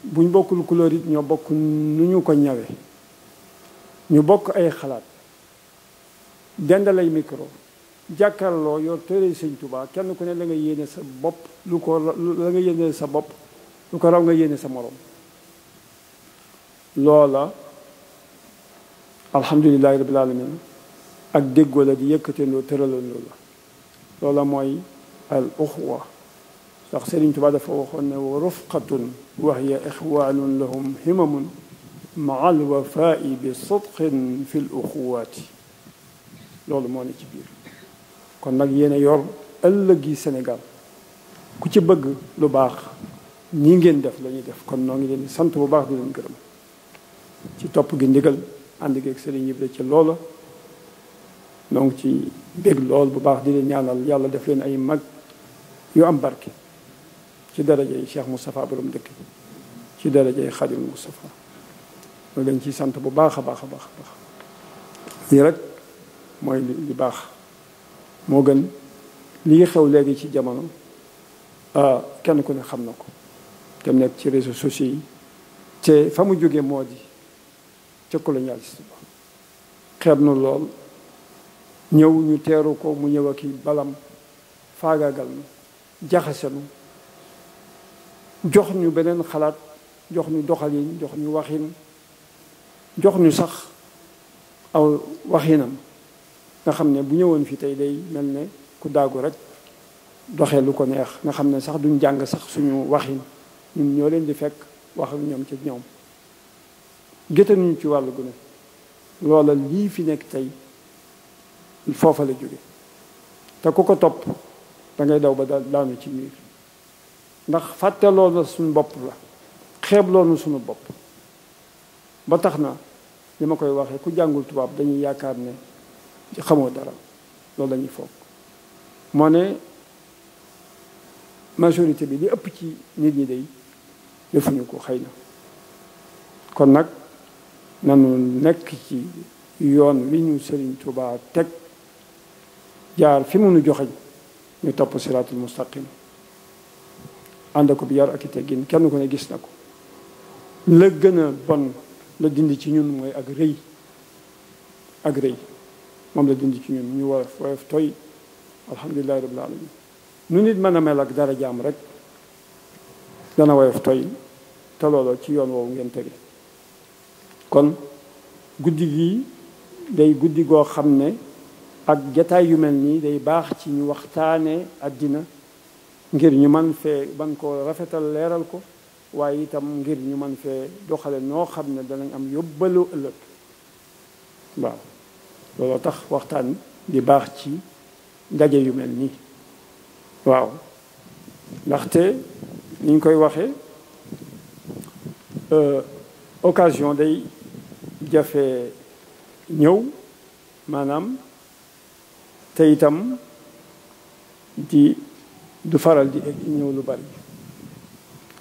buñ bokkul couleur it ñoo bokk nu ñu ko ñawe ñu bokk ay xalaat dendalay micro jàkkaarloo yor téere Sëñ Tuubaa kenn ku ne la nga yéene sa bopp la nga yéene sa bopp lu ko raw nga yéene sa morom loola alhamdulilahi rabbil alamin ak déggoo la di yëkkateendoo tëraloondoo la loola mooy al uxwa ndax Sëriñ Tuubaa dafa waxoon ne wa rufqatun wa hiya ixwaanun lahum himamun maa al wafaa'i bi sidqin fi l uxuwaati loolu moo ne ci biir kon nag yéen a yor ëllëgi Sénégal ku ci bëgg lu baax ñi ngeen def la ñuy def kon noo ngi leen di sant bu baax di leen gërëm ci topp gi ndigal ànd geeg Sëriñ Ibra ci loola noo ngi ci bég lool bu baax di leen ñaanal yàlla def leen ay mag yu am barke ci darajay Cheikh Moustapha borom dëkk ci darajay Xadim Moustapha noo leen ci sant bu baax a baax a baax a baax lii rek mooy li baax moo gën lii xew léegi ci jamono kenn ku ne xam na ko te nekk ci réseaux sociaux yi te fa mu jógee moo di ca colonialiste ba xeeb nu lool ñëw ñu teeru ko mu ñëw ak i balam faagaagal nu jaxasenu jox ñu beneen xalaat jox ñu doxalin jox ñu waxin jox ñu sax aw waxinam nga xam ne bu ñëwoon fii tey day mel ne ku daagu rek doxee lu ko neex nga xam ne sax duñ jàng sax suñu waxin ñun ñoo leen di fekk wax ak ñoom ci ñoom géttanuñu ci wàllu gu ne loola lii fi nekk tey foofa la jóge te ku ko topp da ngay daw ba daanu ci miir ndax fàtte loolu suñu bopp la xeeb loolu suñu bopp ba tax na li ma koy waxee ku jàngul tubaab dañuy yaakaar ne xamoo dara loolu lañuy foog moo ne majorité bi li ëpp ci nit ñi day defuñu ko xëy na kon nag nanu nekk ci yoon wi ñu Sëriñ Tuubaa teg jaar fi mu nu joxeñ ñu topp siraatul mustaqim ànd ko bi yar ak i teggin kenn ku ne gis na ko la gën a bon la dindi ci ñun mooy ak rëy moom la dindi ci ñun ñu woyof toy alhamdulilahi rabbil alamin nu nit mën a mel ak dara jaam rek dana woyof toy te looloo ci yoon woowu ngeen tege kon guddi gi day guddi goo xam ne ak jataay yu mel nii day baax ci ñu waxtaane àddina ngir ñu mën fee ban ko rafetal leeral ko waaye itam ngir ñu mën fee doxale noo xam ne danañ am yóbbalu ëllëg waaw looloo tax waxtaan di baax ci ndaje yu mel nii waaw ndaxte ni ñu koy waxee occasion day jafe ñëw maanaam te itam du faral di ñëw lu bari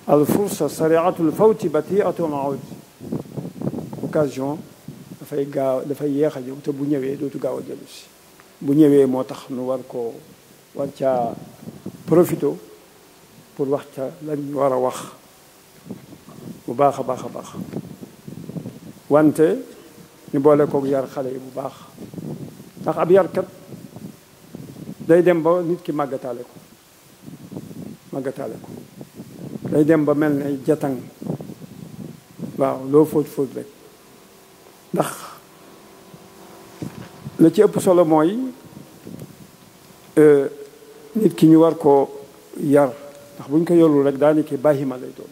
al fursa sariatul fawti batiatul aud occasion dafay yéex a ñëw te bu ñëwee dootu gaaw a dellu si bu ñëwee moo tax nu war caa profito pour wax ca lañ war a wax bu baax a baax a baax wante ñu boole kook yar xale yi bu baax ndax ab yarkat day dem ba nit ki màggataale ko day dem ba mel ne jatang waaw loo fóot rek ndax la ci ëpp solo mooy nit ki ñu war ko yar ndax buñ ko yorul rek daanaka bahima lay doon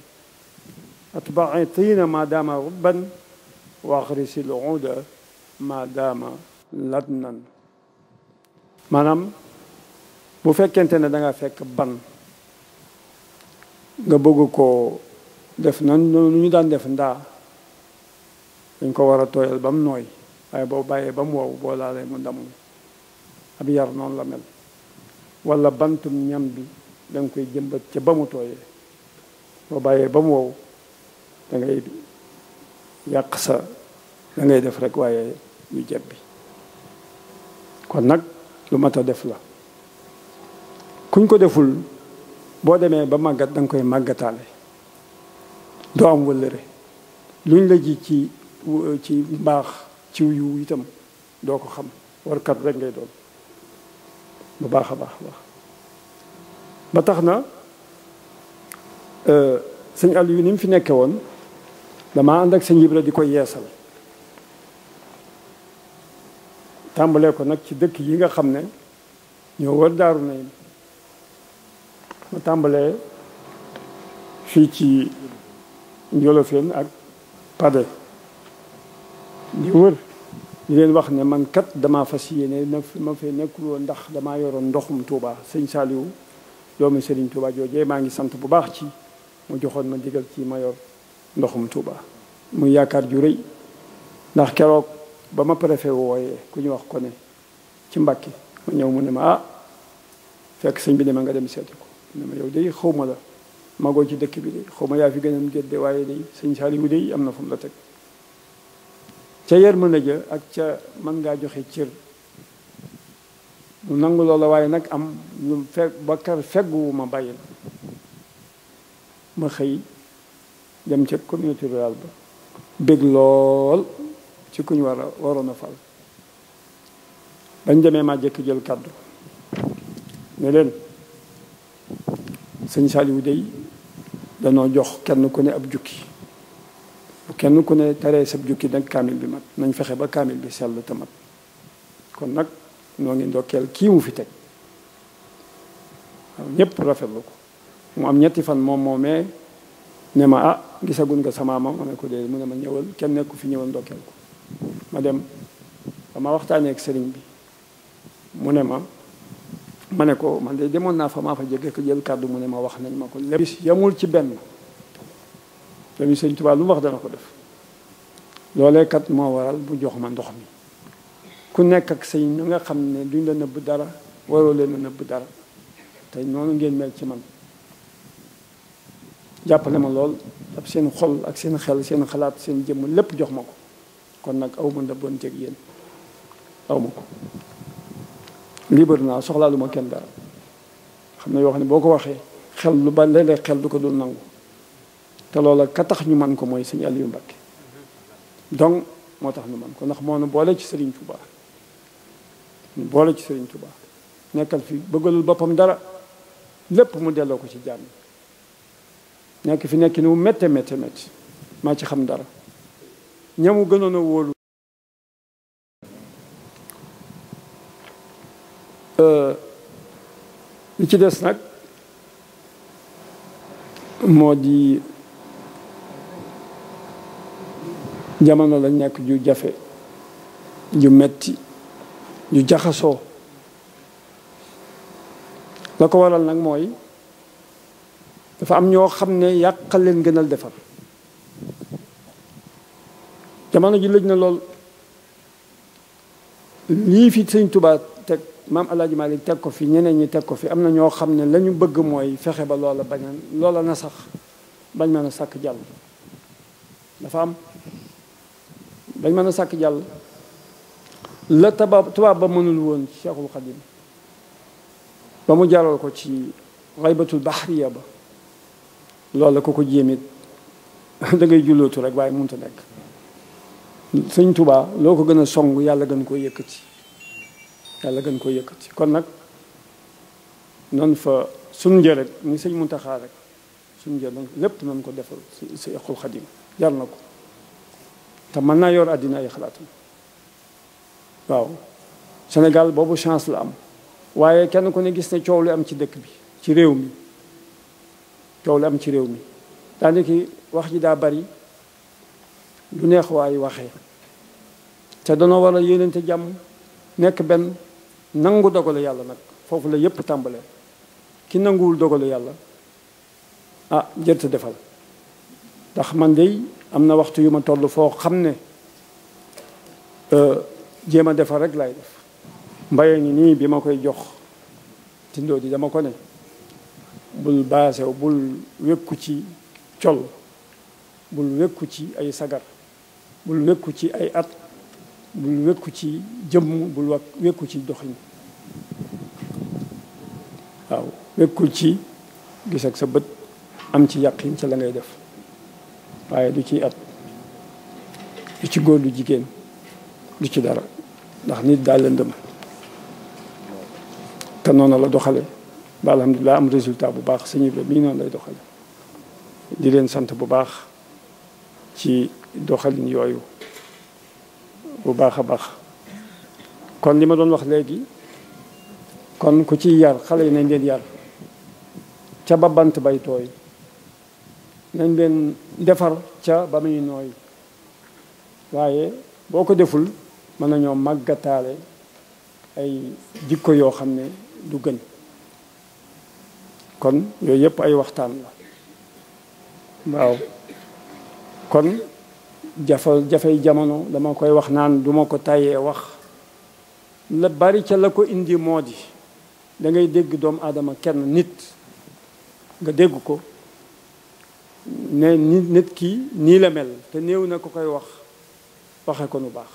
atba'i tiina ma daama rubban waxrisi l uuda ma daama ladnan maanaam bu fekkente ne da nga fekk ban nga bëgg ko def nan nu ñu daan def ndaa dañ ko war a tooyal ba mu nooy waaye boo bàyyee ba mu wow boo laalee mu damm. ab yar noonu la mel. wala bantum ñam bi da nga koy jëmbat ca ba mu tooyee boo bàyyee ba mu wow da ngay yàq sa da ngay def rek waaye ñu jebbi. kon nag lu mat a def la kuñ ko deful boo demee ba màggat da nga koy màggataale doo am wëllëre luñ la ji ci mbaax ci yu itam doo ko xam warkat rek ngay doon bu baax a baax ba tax na sëñ Aliou ni mu fi nekke woon damaa ànd ak sëñ Ibra di koy yeesal tàmbalee ko nag ci dëkk yi nga xam ne ñoo wër Daaru Naim ma tàmbalee fii ci Njolofeen ak Pade di wër di leen wax ne man kat damaa fas yéene ma fee nekkul woon ndax damaa yoroon ndoxum Touba sëñ Saliou doomu Serigne Touba joojee maa ngi sant bu baax ci mu joxoon ma digal ci ma yor ndoxum Touba muy yaakaar ju rëy ndax keroog ba ma préfet wooyee ku ñu wax ko ne ci Mbàkke ma ñëw mu ne ma fekk sëñ bi ne ma nga dem seeti ko ne ma yow day xaw ma la magoo ci dëkk bi de xaw ma yaa fi gën a gédde waaye day sëñ Saliou day am na fu mu la teg ca yërmande ja ak ca mën ngaa joxe cër mu nangu loola waaye nag am lu bakkar feggu ma bàyyi la ma xëy dem ca communauté rurale ba bég lool ci ku ñu waroon a fal bañ demee maa jëkk jël kàddu ne leen sëñ Saliou dey danoo jox kenn ku ne ab jukki bu kenn ku ne taree sab jukki nag kaamil bi mat nañ fexe ba kaamil bi sell te mat kon nag noo ngi ndokkeel kii mu fi teg waaw ñëpp rafetlu ko mu am ñetti fan moom moomee ne ma gisagun nga sama ma ne ko dee mu ne ma ñëwal kenn nekku fi ñëwal ndokkeel ko ma dem ba ma waxtaanee ak sëriñ bi mu ne ma ne ko man de demoon naa fa maa fa jege ko jël kàddu mu ne ma wax nañ ma ko lépp bis yamul ci benn dami sëñ Tuubaa lu mu wax dana ko def loolee kat moo waral bu jox ma ndox mi ku nekk ak sëñ na nga xam ne duñ la nëbb dara waroo leen a nëbb dara te noonu ngeen mel ci man jàppale ma lool ab seen xol ak seen xel seen xalaat seen jëmm lépp jox ma ko kon nag aw ma ndëbboonteeg yéen aw ma ko libre naa soxlaalu ma kenn dara xam ne yoo xam ne boo ko waxee xel lu ba léeg-léeg xel du ko dul nangu te loola ka tax ñu man ko mooy sëñ Aliou Mbacké donc moo tax ñu man ko ndax moo nu boole ci Serigne Touba ñu boole ci Serigne Touba nekkal fi bëggalul boppam dara lépp mu delloo ko ci jàmm nekk fi nekk ni mu métte maa ci xam dara ñamu gënoon a wóolu li ci des nag moo di jamono la nekk ju jafe ju metti ju jaxasoo la ko waral nag mooy dafa am ñoo xam ne yàqal leen gënal defar jamono ji lëj na lool lii fi sëñ Tuubaa teg maam Alaaji Maalik teg ko fi ñeneen ñi teg ko fi am na ñoo xam ne la ñu bëgg mooy fexe ba loola na sax bañ mën a sàkk jàll dafa am bañ mën a sàkk jàll la tubaab ba mënul woon Cheikhul Khadim ba mu jaral ko ci xaybatul bahriya ba loola ko jéemit da ngay jullootu rek waaye mënut a nekk sëñ Tuubaa loo ko gën a song yàlla gën koo yëkkati kon nag nan fa suñ njër rek ni sëñ Muntaxaa rek suñ njër lépp nan ko defal Cheikhul Khadim jar na ko te mën naa yor àddina ay xalaatam waaw Sénégal boobu chance la am waaye kenn ku ne gis ne coow li am ci dëkk bi ci réew mi daanaka wax ji daa bari du neex waaye waxee te danoo war a yéenante jàmm nekk benn nangu dogalu yàlla nag foofu la yépp tàmbalee ki nanguwul dogalu yàlla jërte defal ndax man de am na waxtu yu ma toll foo xam ne jéem a defar rek lay def. Mbaye ngi nii bi ma koy jox tindoo di dama ko ne bul baasew bul wékku ci col, bul wékku ci ay sagar, bul wékku ci ay at, bul wékku ci jëmm, bul wékku ci doxin. waaw wékkul ci gis ak sa bët am ci yàqin ca la ngay def, waaye du ci at, du ci góor du jigéen, du ci dara, ndax nit daal lëndëm. te noonu la doxale ba alhamdulilah am résultat bu baax sëñ bi mii noonu lay doxale. di leen sant bu baax ci doxalin yooyu bu baax a baax. kon li ma doon wax léegi, kon ku ciy yar xale yi nañ leen yar ca ba bant bay tooy, nañ leen defar ca ba muy nooy, waaye boo ko deful mën nañoo màggataale ay jikko yoo xam ne du gën. kon yooyu yëpp ay waxtaan la. waaw kon jafey jamono dama koy wax naan duma ko tàyyee wax, la bari ca la ko indi moo di da ngay dégg doomu aadama kenn nit nga dégg ko ne nit ki nii la mel te néew na ko koy waxe ko nu baax,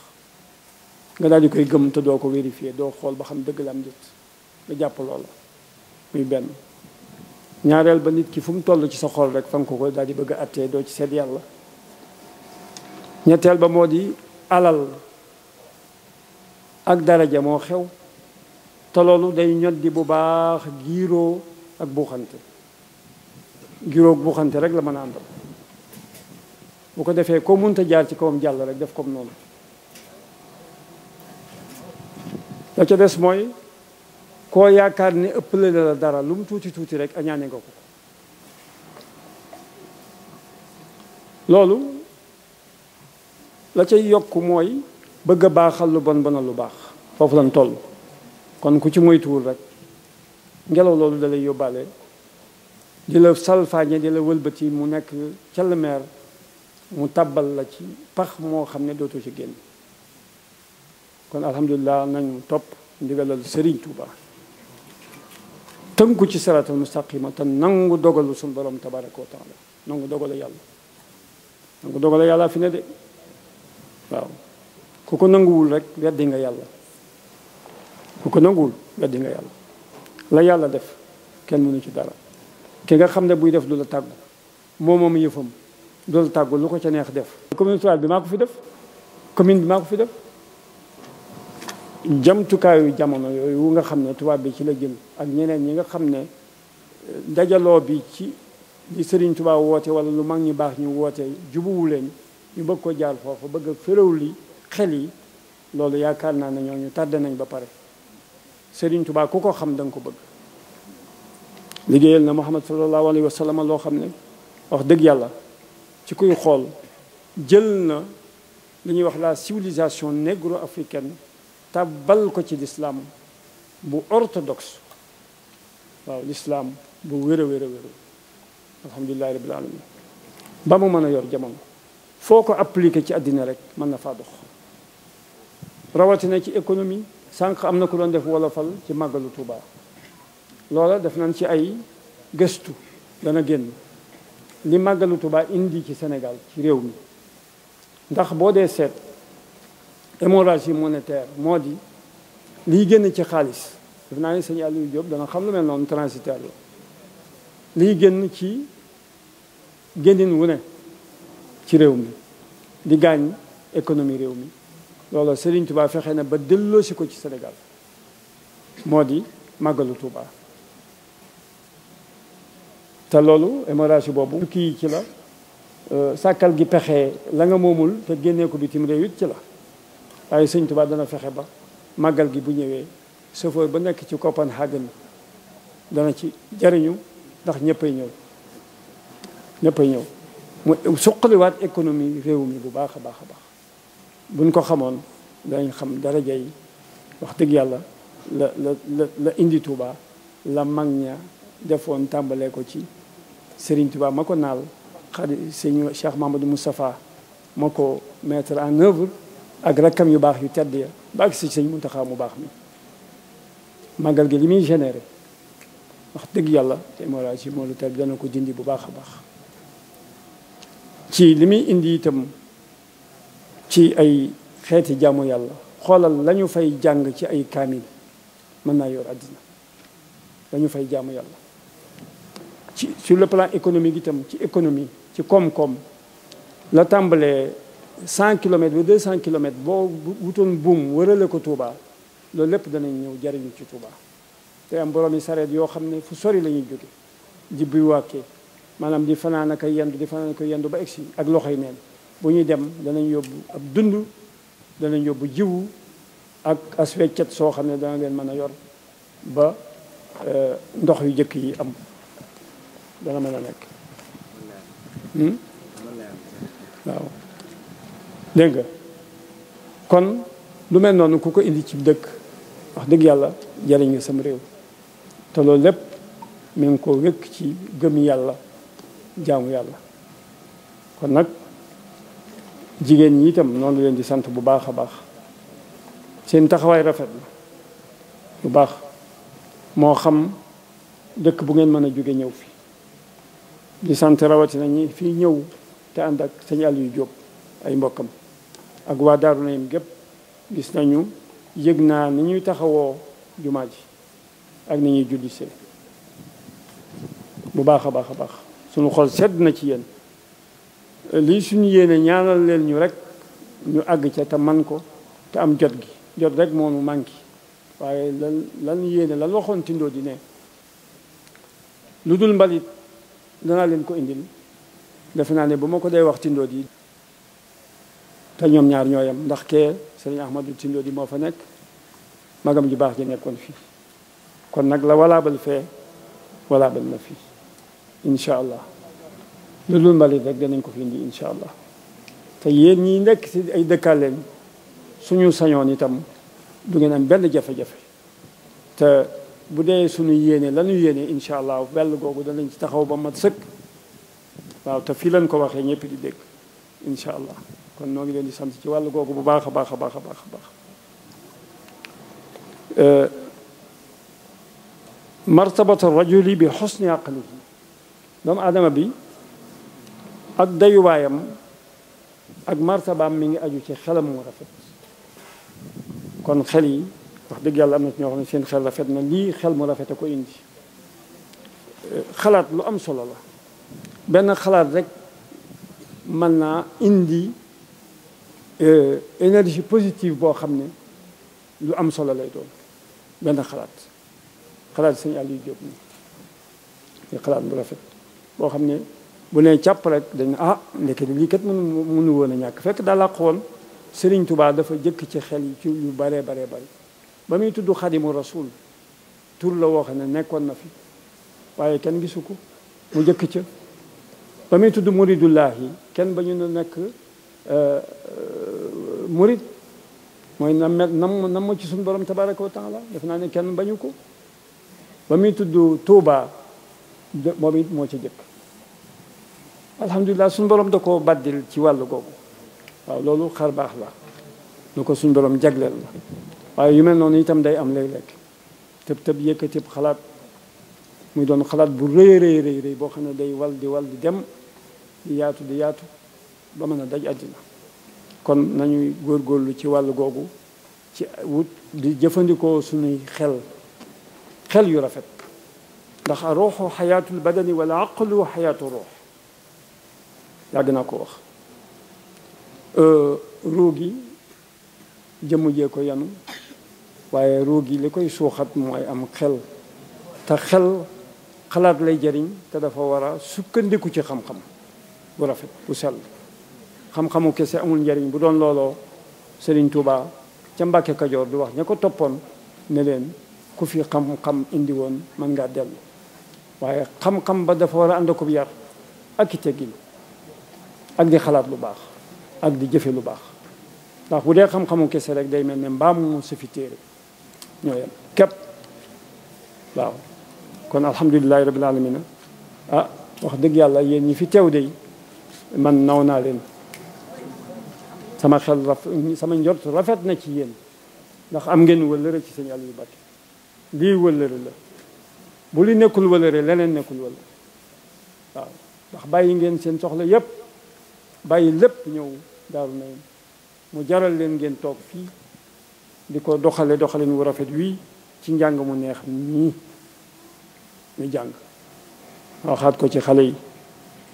nga daal di koy gëm te doo ko vérifier, doo xool ba xam dëgg la am déet, nga jàpp loola. muy benn. ñaareel ba nit ki fu mu toll ci sa xol rek fa nga ko daal di bëgg a attee, doo ci seet yàlla. ñetteel ba moo di alal ak daraja moo xew, te loolu day ñoddi bu baax giiroo ak buuxante. giiroo ak buuxante rek la mën a àndal. bu ko defee koo munta jaar ci kawam jàll rek def comme noonu. la ca des mooy koo yaakaar ne ëppale la dara lu mu tuuti tuuti rek añaane nga ko. loolu la cay yokk mooy bëgg a baaxal lu bon bonal lu baax. foofu lañ toll. kon ku ci moytuwul rek ngelaw loolu da lay yóbbaale, di la salfaañe, di la wëlbati mu nekk calmeer, mu tàbbal la ci pax moo xam ne dootoo ci génn. kon alhamdulilah nañu topp ndigalal Serigne Touba, tënku ci siraatal mustaqima te nangu dogalu suñu borom tabaraka wa taala, nangu dogalu yàlla. nangu dogalu yàlla fi ne de waaw ku ko nanguwul rek weddi nga yàlla. ku ko nanguwul weddi nga yàlla. la yàlla def kenn mënu ci dara. ki nga xam ne buy def du la tàggu, moom yëfam du la tàggu, lu ko ca neex def. commune rurale bi maa ko fi def, commune bi maa ko fi def. jamtukaayu jamono yooyu nga xam ne tubaab bi ci la jël ak ñeneen ñi nga xam ne dajaloo bi ci li Serigne Touba woote wala lu mag ñi baax ñu woote jubuwu leen, ñu bëgg ko jaar foofu bëgg a féréw li xel yi, loolu yaakaar naa ne ñooñu tardé nañ ba pare. Serigne Touba ku ko xam da nga ko bëgg. liggéeyal na Muhammad sallallahu alayhi wa sallam loo xam ne wax dëgg yàlla ci kuy xool jël na li ñuy wax la civilisation négro-africaine tàbbal ko ci l'islam bu orthodoxe. waaw l'islam bu wér a wér a wér, alhamdulilahi rabbil alamin, ba mu mën a yor jamono. foo ko appliqué ci àddina rek mën na faa dox. rawatina ci économie. sànq am na ku doon def wolofal ci màggalu Touba. loola def nañ ci ay gëstu dana génn li màggalu Touba indi ci Sénégal ci réew mi. ndax boo dee seet hémorragie monétaire moo di liy génn ci xaalis, def naa ne sëñ Aliou Diop dana xam lu mel noonu, transitaire la. liy génn ci génnin wu ne ci réew mi di gaañ économie réew mi, loolu Serigne Touba fexe na ba delloosi ko ci Sénégal, moo di màggalu Touba. te loolu hémorragie boobu kii ci la, sàkkal gi pexe la nga moomul te génnee ko bitim réew it ci la. waaye Serigne Touba dana fexe ba màggal gi bu ñëwee chauffeur ba nekk ci Copenhagen dana ci jariñu, ndax ñëppay ñëw mu suqaliwaat économie réew mi bu baax a baax a baax. buñ ko xamoon dañ xam daraja yi wax dëgg yàlla la indi Touba, la mag ña defoon tàmbalee ko ci Serigne Touba ma ko naal, xarit sëñ Cheikh Mamadou Moustapha ma ko mettre en œuvre, ak rakkam yu baax yu tedd ya ba ak si sëñ Muntaxa mu baax mi màggal gi li muy généré wax dëgg yàlla te hémorragie moo lu tedd dana ko dindi bu baax a baax ci li muy indi itam ci ay xeeti jaamu yàlla xoolal la ñu fay jàng ci ay kaamil mën naa yor àddina la ñu fay jaamu yàlla ci sur le plan économique itam ci économie ci koom-koom la tàmbalee 100 kilomètres ba 200 kilomètres boo wutoon buum wërale ko Touba loolu lépp danañ ñëw jariñu ci Touba te am boroomi sareet yoo xam ne fu sori la ñuy jóge di buy wàkkee maanaam di fanaan ak yendu di fanaan ak yendu ba egsi ak loxoy neen bu ñuy dem danañ yóbbu ab dund danañ yóbbu jiwu ak as weccet soo xam ne dana leen mën a yor ba ndox yu jëkk yi am dana mën a nekk waaw dégg nga kon lu mel noonu ku ko indi ci dëkk wax dëgg yàlla jariñ nga sam réew te loolu lépp mi ngi ko wékk ci gëm yàlla jaamu yàlla kon nag jigéen ñi itam noonu leen di sant bu baax a baax seen taxawaay rafet na bu baax moo xam dëkk bu ngeen mën a jóge ñëw fi di sant rawatina ñi fii ñëw te ànd ak sëñ Aliou Diop ay mbokkam ak waa Daaru Naim gépp gis nañu yëg naa ni ñuy taxawoo jumaa ji ak ni ñuy jullise bu baax a baax a baax suñu xol sedd na ci yéen lii suñu yéene ñaanal leen ñu rek ñu àgg ca te man ko te am jot gi jot rek moonu manqué waaye lan yéene lan waxoon tindoo di ne lu dul mbalit danaa leen ko indil defe naa ne bu ma ko dee wax tindoo di te ñoom ñaar ñooyam ndax kee sëriñ Ahmadou tindoo di moo fa nekk magam ju baax ji nekkoon fii kon nag la walaabal fee walaabal na fii incha allah lu dul mbalit rek danañ ko fi indi incha allah te yéen ñi nekk ci ay dëkkaaleen suñu sañoon itam du ngeen am benn jafe-jafe te bu dee suñu yéene lañu yéene incha allah bell googu danañ ci taxaw ba mat sëkk waaw te fii lañ ko waxee ñëpp di dégg incha allah kon noo ngi leen di sant ci wàllu googu bu baax a baax a baax a baax a baax martabatu rajuli bi xusni aqlihi doomu aadama bi ak dayuwaayam ak martabaam mi ngi aju ci xelam mu rafet kon xel yi wax dëgg yàlla am na ci ñoo xam ne seen xel rafet na lii xel mu rafet a ko indi xalaat lu am solo la benn xalaat rek mën naa indi énergie positive boo xam ne lu am solo lay doon benn xalaat sëñ Aliou Diop ni xalaat bu rafet boo xam ne bu nee càpp rek dañ ndeke lii kat mënu woon a ñàkk fekk daa làq woon Sëriñ Tuubaa dafa jëkk ci xel yi ci yu baree baree bari ba muy tudd Xadimu Rasul tur la woo xam ne nekkoon na fi waaye kenn gisu ko mu jëkk ca ba muy tudd Muridullahi kenn ba ñu ne nekk murid mooy nam ci suñu borom tabaraka wa taala def naa ne kenn bañu ko ba muy tudd Tuuba moom it moo ca jëkk alhamdulilah suñu borom da koo baddil ci wàllu googu waaw loolu xar baax la lu ko suñu borom jagleel la waaye yu mel noonu itam day am léeg-léeg tëb yëkkatib xalaat muy doon xalaat bu rëy rëy boo xam ne day wal di dem di yaatu ba mën a daj àddina kon nañuy góorgóorlu ci wàllu googu ci wut di jëfandikoo suñuy xel yu rafet ndax ruuxu xayaatul badani wala aqlu xayaatu ruux yàgg naa ko wax ruu gi jëmm jee ko yanu waaye ruu gi li koy suuxat mooy am xel te xalaat lay jëriñ te dafa war a sukkandiku ci xam-xam bu rafet bu sell xam-xamu kese amul njëriñ bu doon looloo Sëriñ Tuubaa ca Mbàkke Kajoor du wax ña ko toppoon ne leen ku fi xam-xam indi woon mën ngaa dellu waaye xam-xam ba dafa war a ànd ko yar ak i teggin ak di xalaat lu baax ak di jëfe lu baax ndax bu dee xam-xamu kese rek day mel ne mbaam mu sa fi téere ñoo yem képp waaw kon alhamdulilahi rabbil alamina wax dëgg yàlla yéen ñi fi teew de man naw naa leen sama xel sama njort rafet na ci yéen ndax am ngeen wëllëre ci sëñ Aliou Mbacké lii wëllëre la bu li nekkul wëllëre leneen nekkul wëllëre waaw ndax bàyyi ngeen seen soxla yépp bàyyi lépp ñëw Daaru Naim mu jaral leen ngeen toog fii di ko doxalin wu rafet wii ci njàng mu neex nii ñu jàng waxaat ko ci xale yi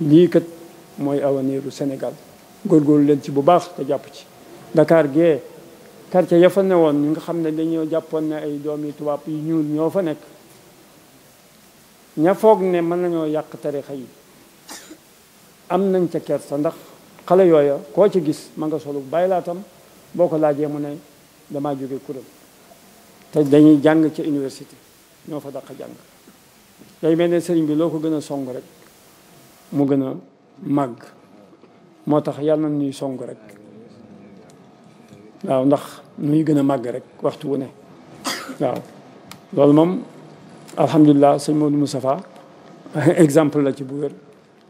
lii kat mooy avenir u Sénégal góorgóorlu leen ci bu baax te jàpp ci Dakar gee quartier ya fa newoon ñi nga xam ne dañoo jàppoon ne ay doomi tubaab yu ñuul ñoo fa nekk ña foog ne mën nañoo yàq tarixa yi am nañ ca kersa ndax xale yooya koo ci gis ma nga solu bàyyi laatam boo ko laajee mu ne damaa jóge kuréel te dañuy jàng ca université ñoo fa daq jàng day mel ne sëriñ bi loo ko gën a song rek mu gën a màgg moo tax yàlla na ñuy song rek waaw ndax nuy gën a màgg rek waxtu wu ne waaw loolu moom alhamdulilah sëñ Modou Moustapha exemple la ci bu wér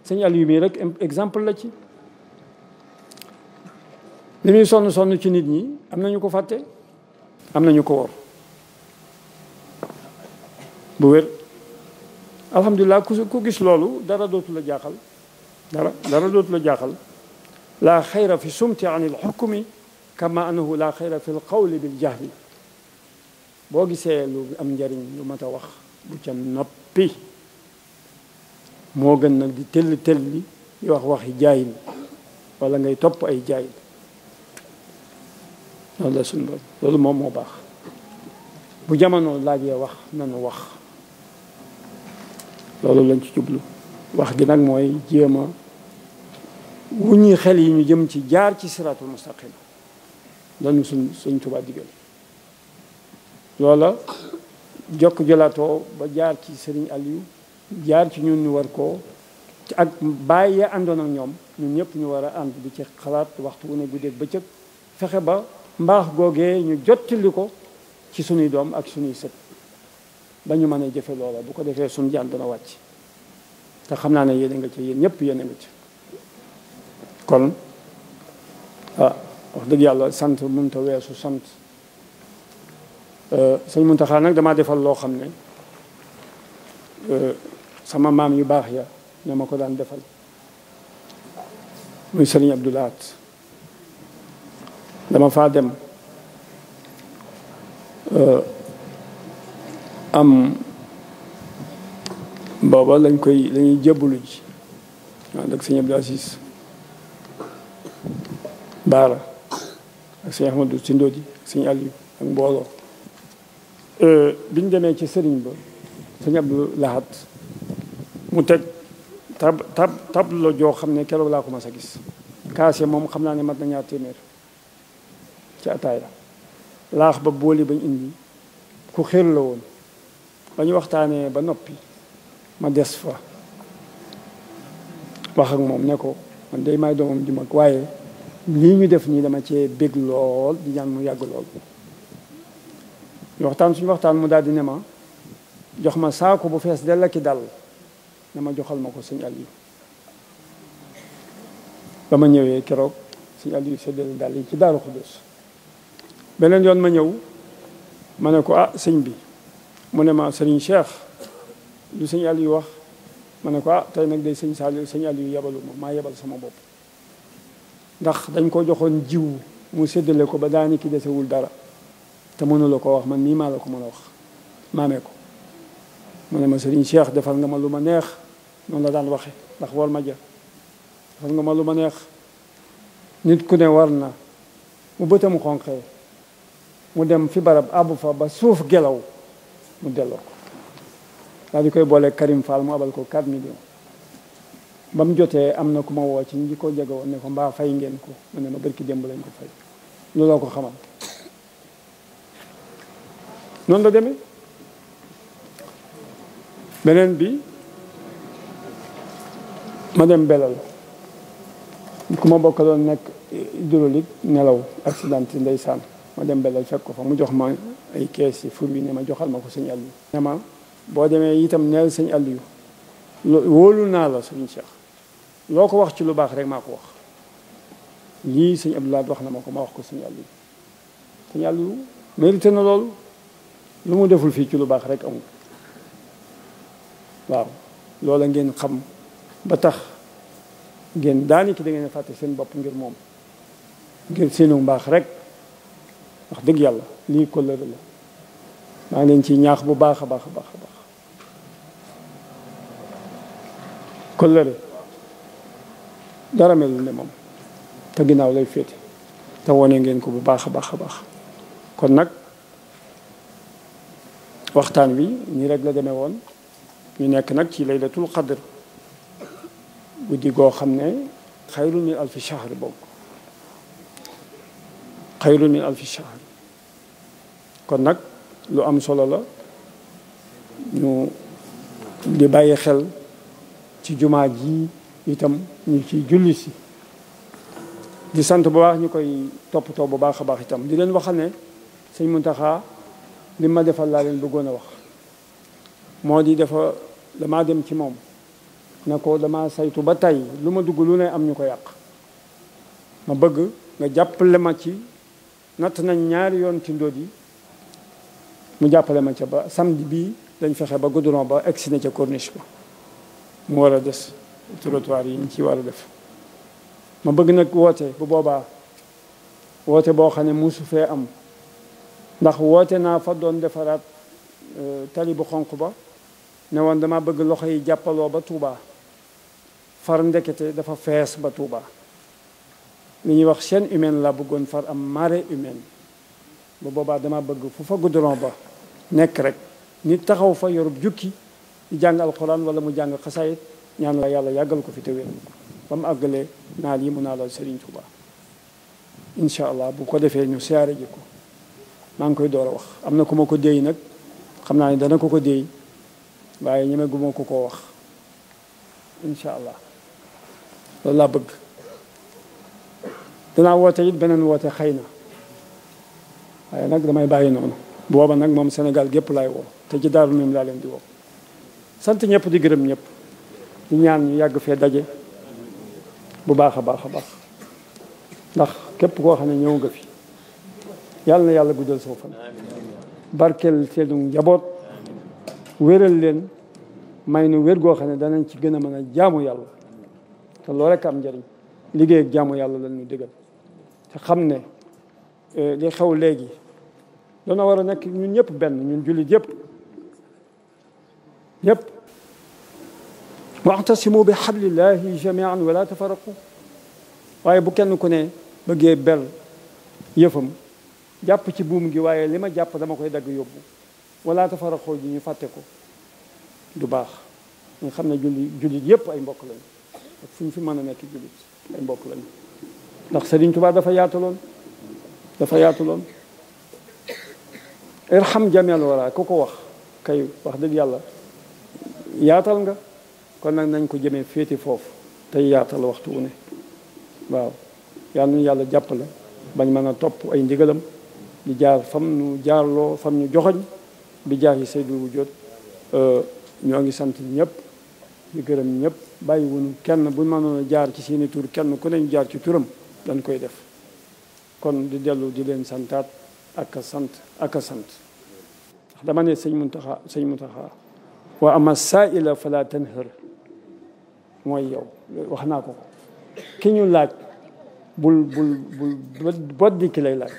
sëñ Aliou mii rek exemple la ci li muy sonn ci nit ñi am nañu ko fàtte am nañu ko wor bu wér alhamdulilah ku gis loolu dara dootu la jaaxal dara dootu la jaaxal laa xayra fi sumti an il xukmi kama annahu laa xayra fi l qawli bil jahli boo gisee lu am njariñ lu mat a wax bu ca noppi moo gën nag di telli di wax waxi jaayil wala ngay topp ay jaayil loolu la suñu borom loolu moom moo baax bu jamono laajee wax nanu wax loolu lañ ci jublu wax gi nag mooy jéem a wuññi xel yi ñu jëm ci jaar ci siraatul mustaqim lañu suñ Tuubaa digal loola jokk jëlaatoo ba jaar ci Sëriñ Aliou jaar ci ñun ñu war koo ak bàyyi ya àndoon ak ñoom ñun ñëpp ñu war a ànd di ci xalaat waxtu wu ne guddeeg bëccëg fexe ba mbaax googee ñu jottali ko ci sunuy doom ak sunuy sët ba ñu mën a jëfe loola bu ko defee suñu jaan dana wàcc te xam naa ne yéen a nga ci yéen ñëpp yéen a nga ci kon wax dëgg yàlla sant mënta weesu sant sëñ Muntaxa nag damaa defal loo xam ne sama maam yu baax ya ñoo ma ko daan defal muy sëriñ Abdou Lahat dama faa dem am booba lañuy jébbalu ji waaw ak sëñ Abdou Aziz Baara ak sëñ Ahmadou Sindodi ak sëñ Aliou ak mbooloo biñ demee ci sëriñ ba sëñ Abdou Lahat mu teg tableau joo xam ne keroog laa ko mas a gis kaase moom xam naa ne mat na 2 téeméer ci ataaya laax ba booli bañ indi ku xër la woon ba ñu waxtaanee ba noppi ma des fa wax ak moom ne ko man day may doomam ju mag waaye lii ñu def nii dama cee bég lool di ñaan mu yàgg lool ñu waxtaan suñu waxtaan mu daal di ne ma jox ma saako bu fees dell ki dal ne ma joxal ma ko sëñ Aliou ba ma ñëwee keroog sëñ Aliou séddale dal yi ci Daaru Xudoos beneen yoon ma ñëw ma ne ko sëñ bi mu ne ma sëriñ Cheikh lu sëñ Aliou wax ma ne ko tey nag day sëñ Aliou yebalu ma maa yebal sama bopp ndax dañ ko joxoon jiw mu séddale ko ba daani ki desewul dara te mënu la ko wax man nii maa la ko mën a wax maamee ko mu ne ma sëriñ Cheikh defal nga ma lu ma neex noonu la daan waxe ndax war ma ja defal nga ma lu ma neex nit ku ne war na mu bëtam xonqee mu dem fi barab àbbu fa ba suuf gelaw mu delloo ko daal di koy boole Karim Fall mu abal ko 4 millions ba mu jotee am na ku ma woo ci ñi ko jege woon ne ko mbaa fay ngeen ko mu ne ma barki démb lañ ko fay looloo ko xamal noonu la demee beneen bi ma dem belal ku ma bokkaloon nekk hydraulique nelaw accidenté ndeysaan ma dem belal fekk ko fa mu jox ma ay kees yi fur wi ne ma joxal ma ko sëñ Aliou ne ma boo demee itam neel sëñ Aliou wóolu naa la sëñ Cheikh loo ko wax ci lu baax rek maa ko wax lii sëñ Abdoulaye wax na ma ko ma wax ko sëñ Aliou sëñ Aliou mérité na loolu lu mu deful fii ci lu baax rek amul waaw loola ngeen xam ba tax ngeen daaniki da ngeen fàtte seen bopp ngir moom ngir seenu mbaax rek wax dëgg yàlla lii kóllëre la maa ngi leen ciy ñaax bu baax a baax a baax a baax kóllëre dara melul ne moom te ginnaaw lay féete te wone ngeen ko bu baax a baax a baax kon nag waxtaan wi nii rek la demee woon ñu nekk nag ci laylatul qadr guddi goo xam ne xayrun min alfi shahr bokk xayrun min alfi shahr kon nag lu am solo la ñu di bàyyi xel ci jumaa ji itam ñu ciy julli si di sant bu baax ñu koy toppatoo bu baax a baax itam di leen waxal ne sëñ Muntaxa li ma defal laa leen bëggoon a wax moo di damaa dem ci moom na ko dama saytu ba tey lu ma dugg lu ne am ñu ko yàq ma bëgg nga jàppale ma ci natt nañ ñaari yoon ci ndóot yi mu jàppale ma ca ba samedi bii dañ fexe ba goudron ba egsi na ca corniche ba mu war a des trottoir yi ñu ci war a def ma bëgg nag woote bu boobaa woote boo xam ne musu fee am ndax woote naa fa doon defaraat tali bu xonq ba ne woon dama bëgg loxo yi jàppaloo ba Touba far ndekete dafa fees ba Touba li ñuy wax chaîne humaine la bëggoon far am marée humaine ba boobaa dama bëgg fu fa goudron ba nekk rek nit taxaw fa yorub jukki di jàng alxuraan wala mu jàng xasaayit ñaan la yàlla yàggal ko fi te wér ba mu àggalee naal yi mu naalal Serigne Touba incha allah bu ko defee ñu siyaare ji ko maa ngi koy door a wax am na ku ma ko déey nag xam naa ne dana ko déey waaye ñeme gu ma ko koo wax incha allah loolu laa bëgg danaa woote it beneen woote xëy na waaye nag damay bàyyi noonu booba nag moom Sénégal gépp laay woo te ci Daaru Minam laa leen di woo sant ñëpp di gërëm ñëpp di ñaan ñu yàgg fee daje bu baax a baax a baax ndax képp koo xam ne ñëw nga fi yàlla na yàlla guddal soo fan barkeel seenu njaboot wéral leen may nu wér goo xam ne danañ ci gën a mën a jaamu yàlla te loolu rek am njëriñ liggéey ak jaamu yàlla lañ ñu digal te xam ne li xew léegi dana war a nekk ñun ñëpp benn ñun jullit yëpp wa'tasimu bi hablillahi jamian wala tafarraqu waaye bu kenn ku ne bëggee ber yëfam jàpp ci buum gi waaye li ma jàpp dama koy dagg yóbbu wala tafarraqu ji ñu fàtte ko du baax nga xam ne jullit yëpp ay mbokk lañu ak fu ñu fi mën a nekk jullit ay mbokk lañu ndax Sëriñ Tuubaa dafa yaatuloon irham jamel wara ku ko wax kay wax dëgg yàlla yaatal nga kon nag nañ ko jëmee féeti foofu tey yaatal waxtu wu ne waaw yal na yàlla jàppale bañ mën a topp ay ndigalam di jaar fam nu jaarloo fam ñu joxoñ bi jaar yi Seydou Wujjoot ñoo ngi sant ñëpp di gërëm ñëpp bàyyi wuñu kenn bu mënoon a jaar ci seeni tur kenn ku ne ñu jaar ci turam dañ koy def kon di dellu di leen santaat ak a sant ndax dama ne sëñ Muntaxa wa ama saaila fala tanhar mooy yow wax naa ko ki ñu laaj bul boddi ki lay laaj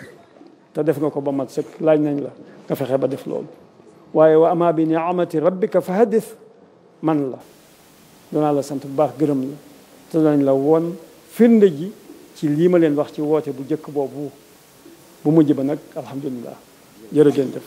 te def nga ko ba mat sëkk laaj nañ la nga fexe ba def loolu waaye wa ama bi niamati rabbika fa haddith man la danaa la sant bu baax gërëm la te danañ la woon firnde ji ci lii ma leen wax ci woote bu njëkk boobu bu mujj ba nag alhamdulilah jërë ngeen def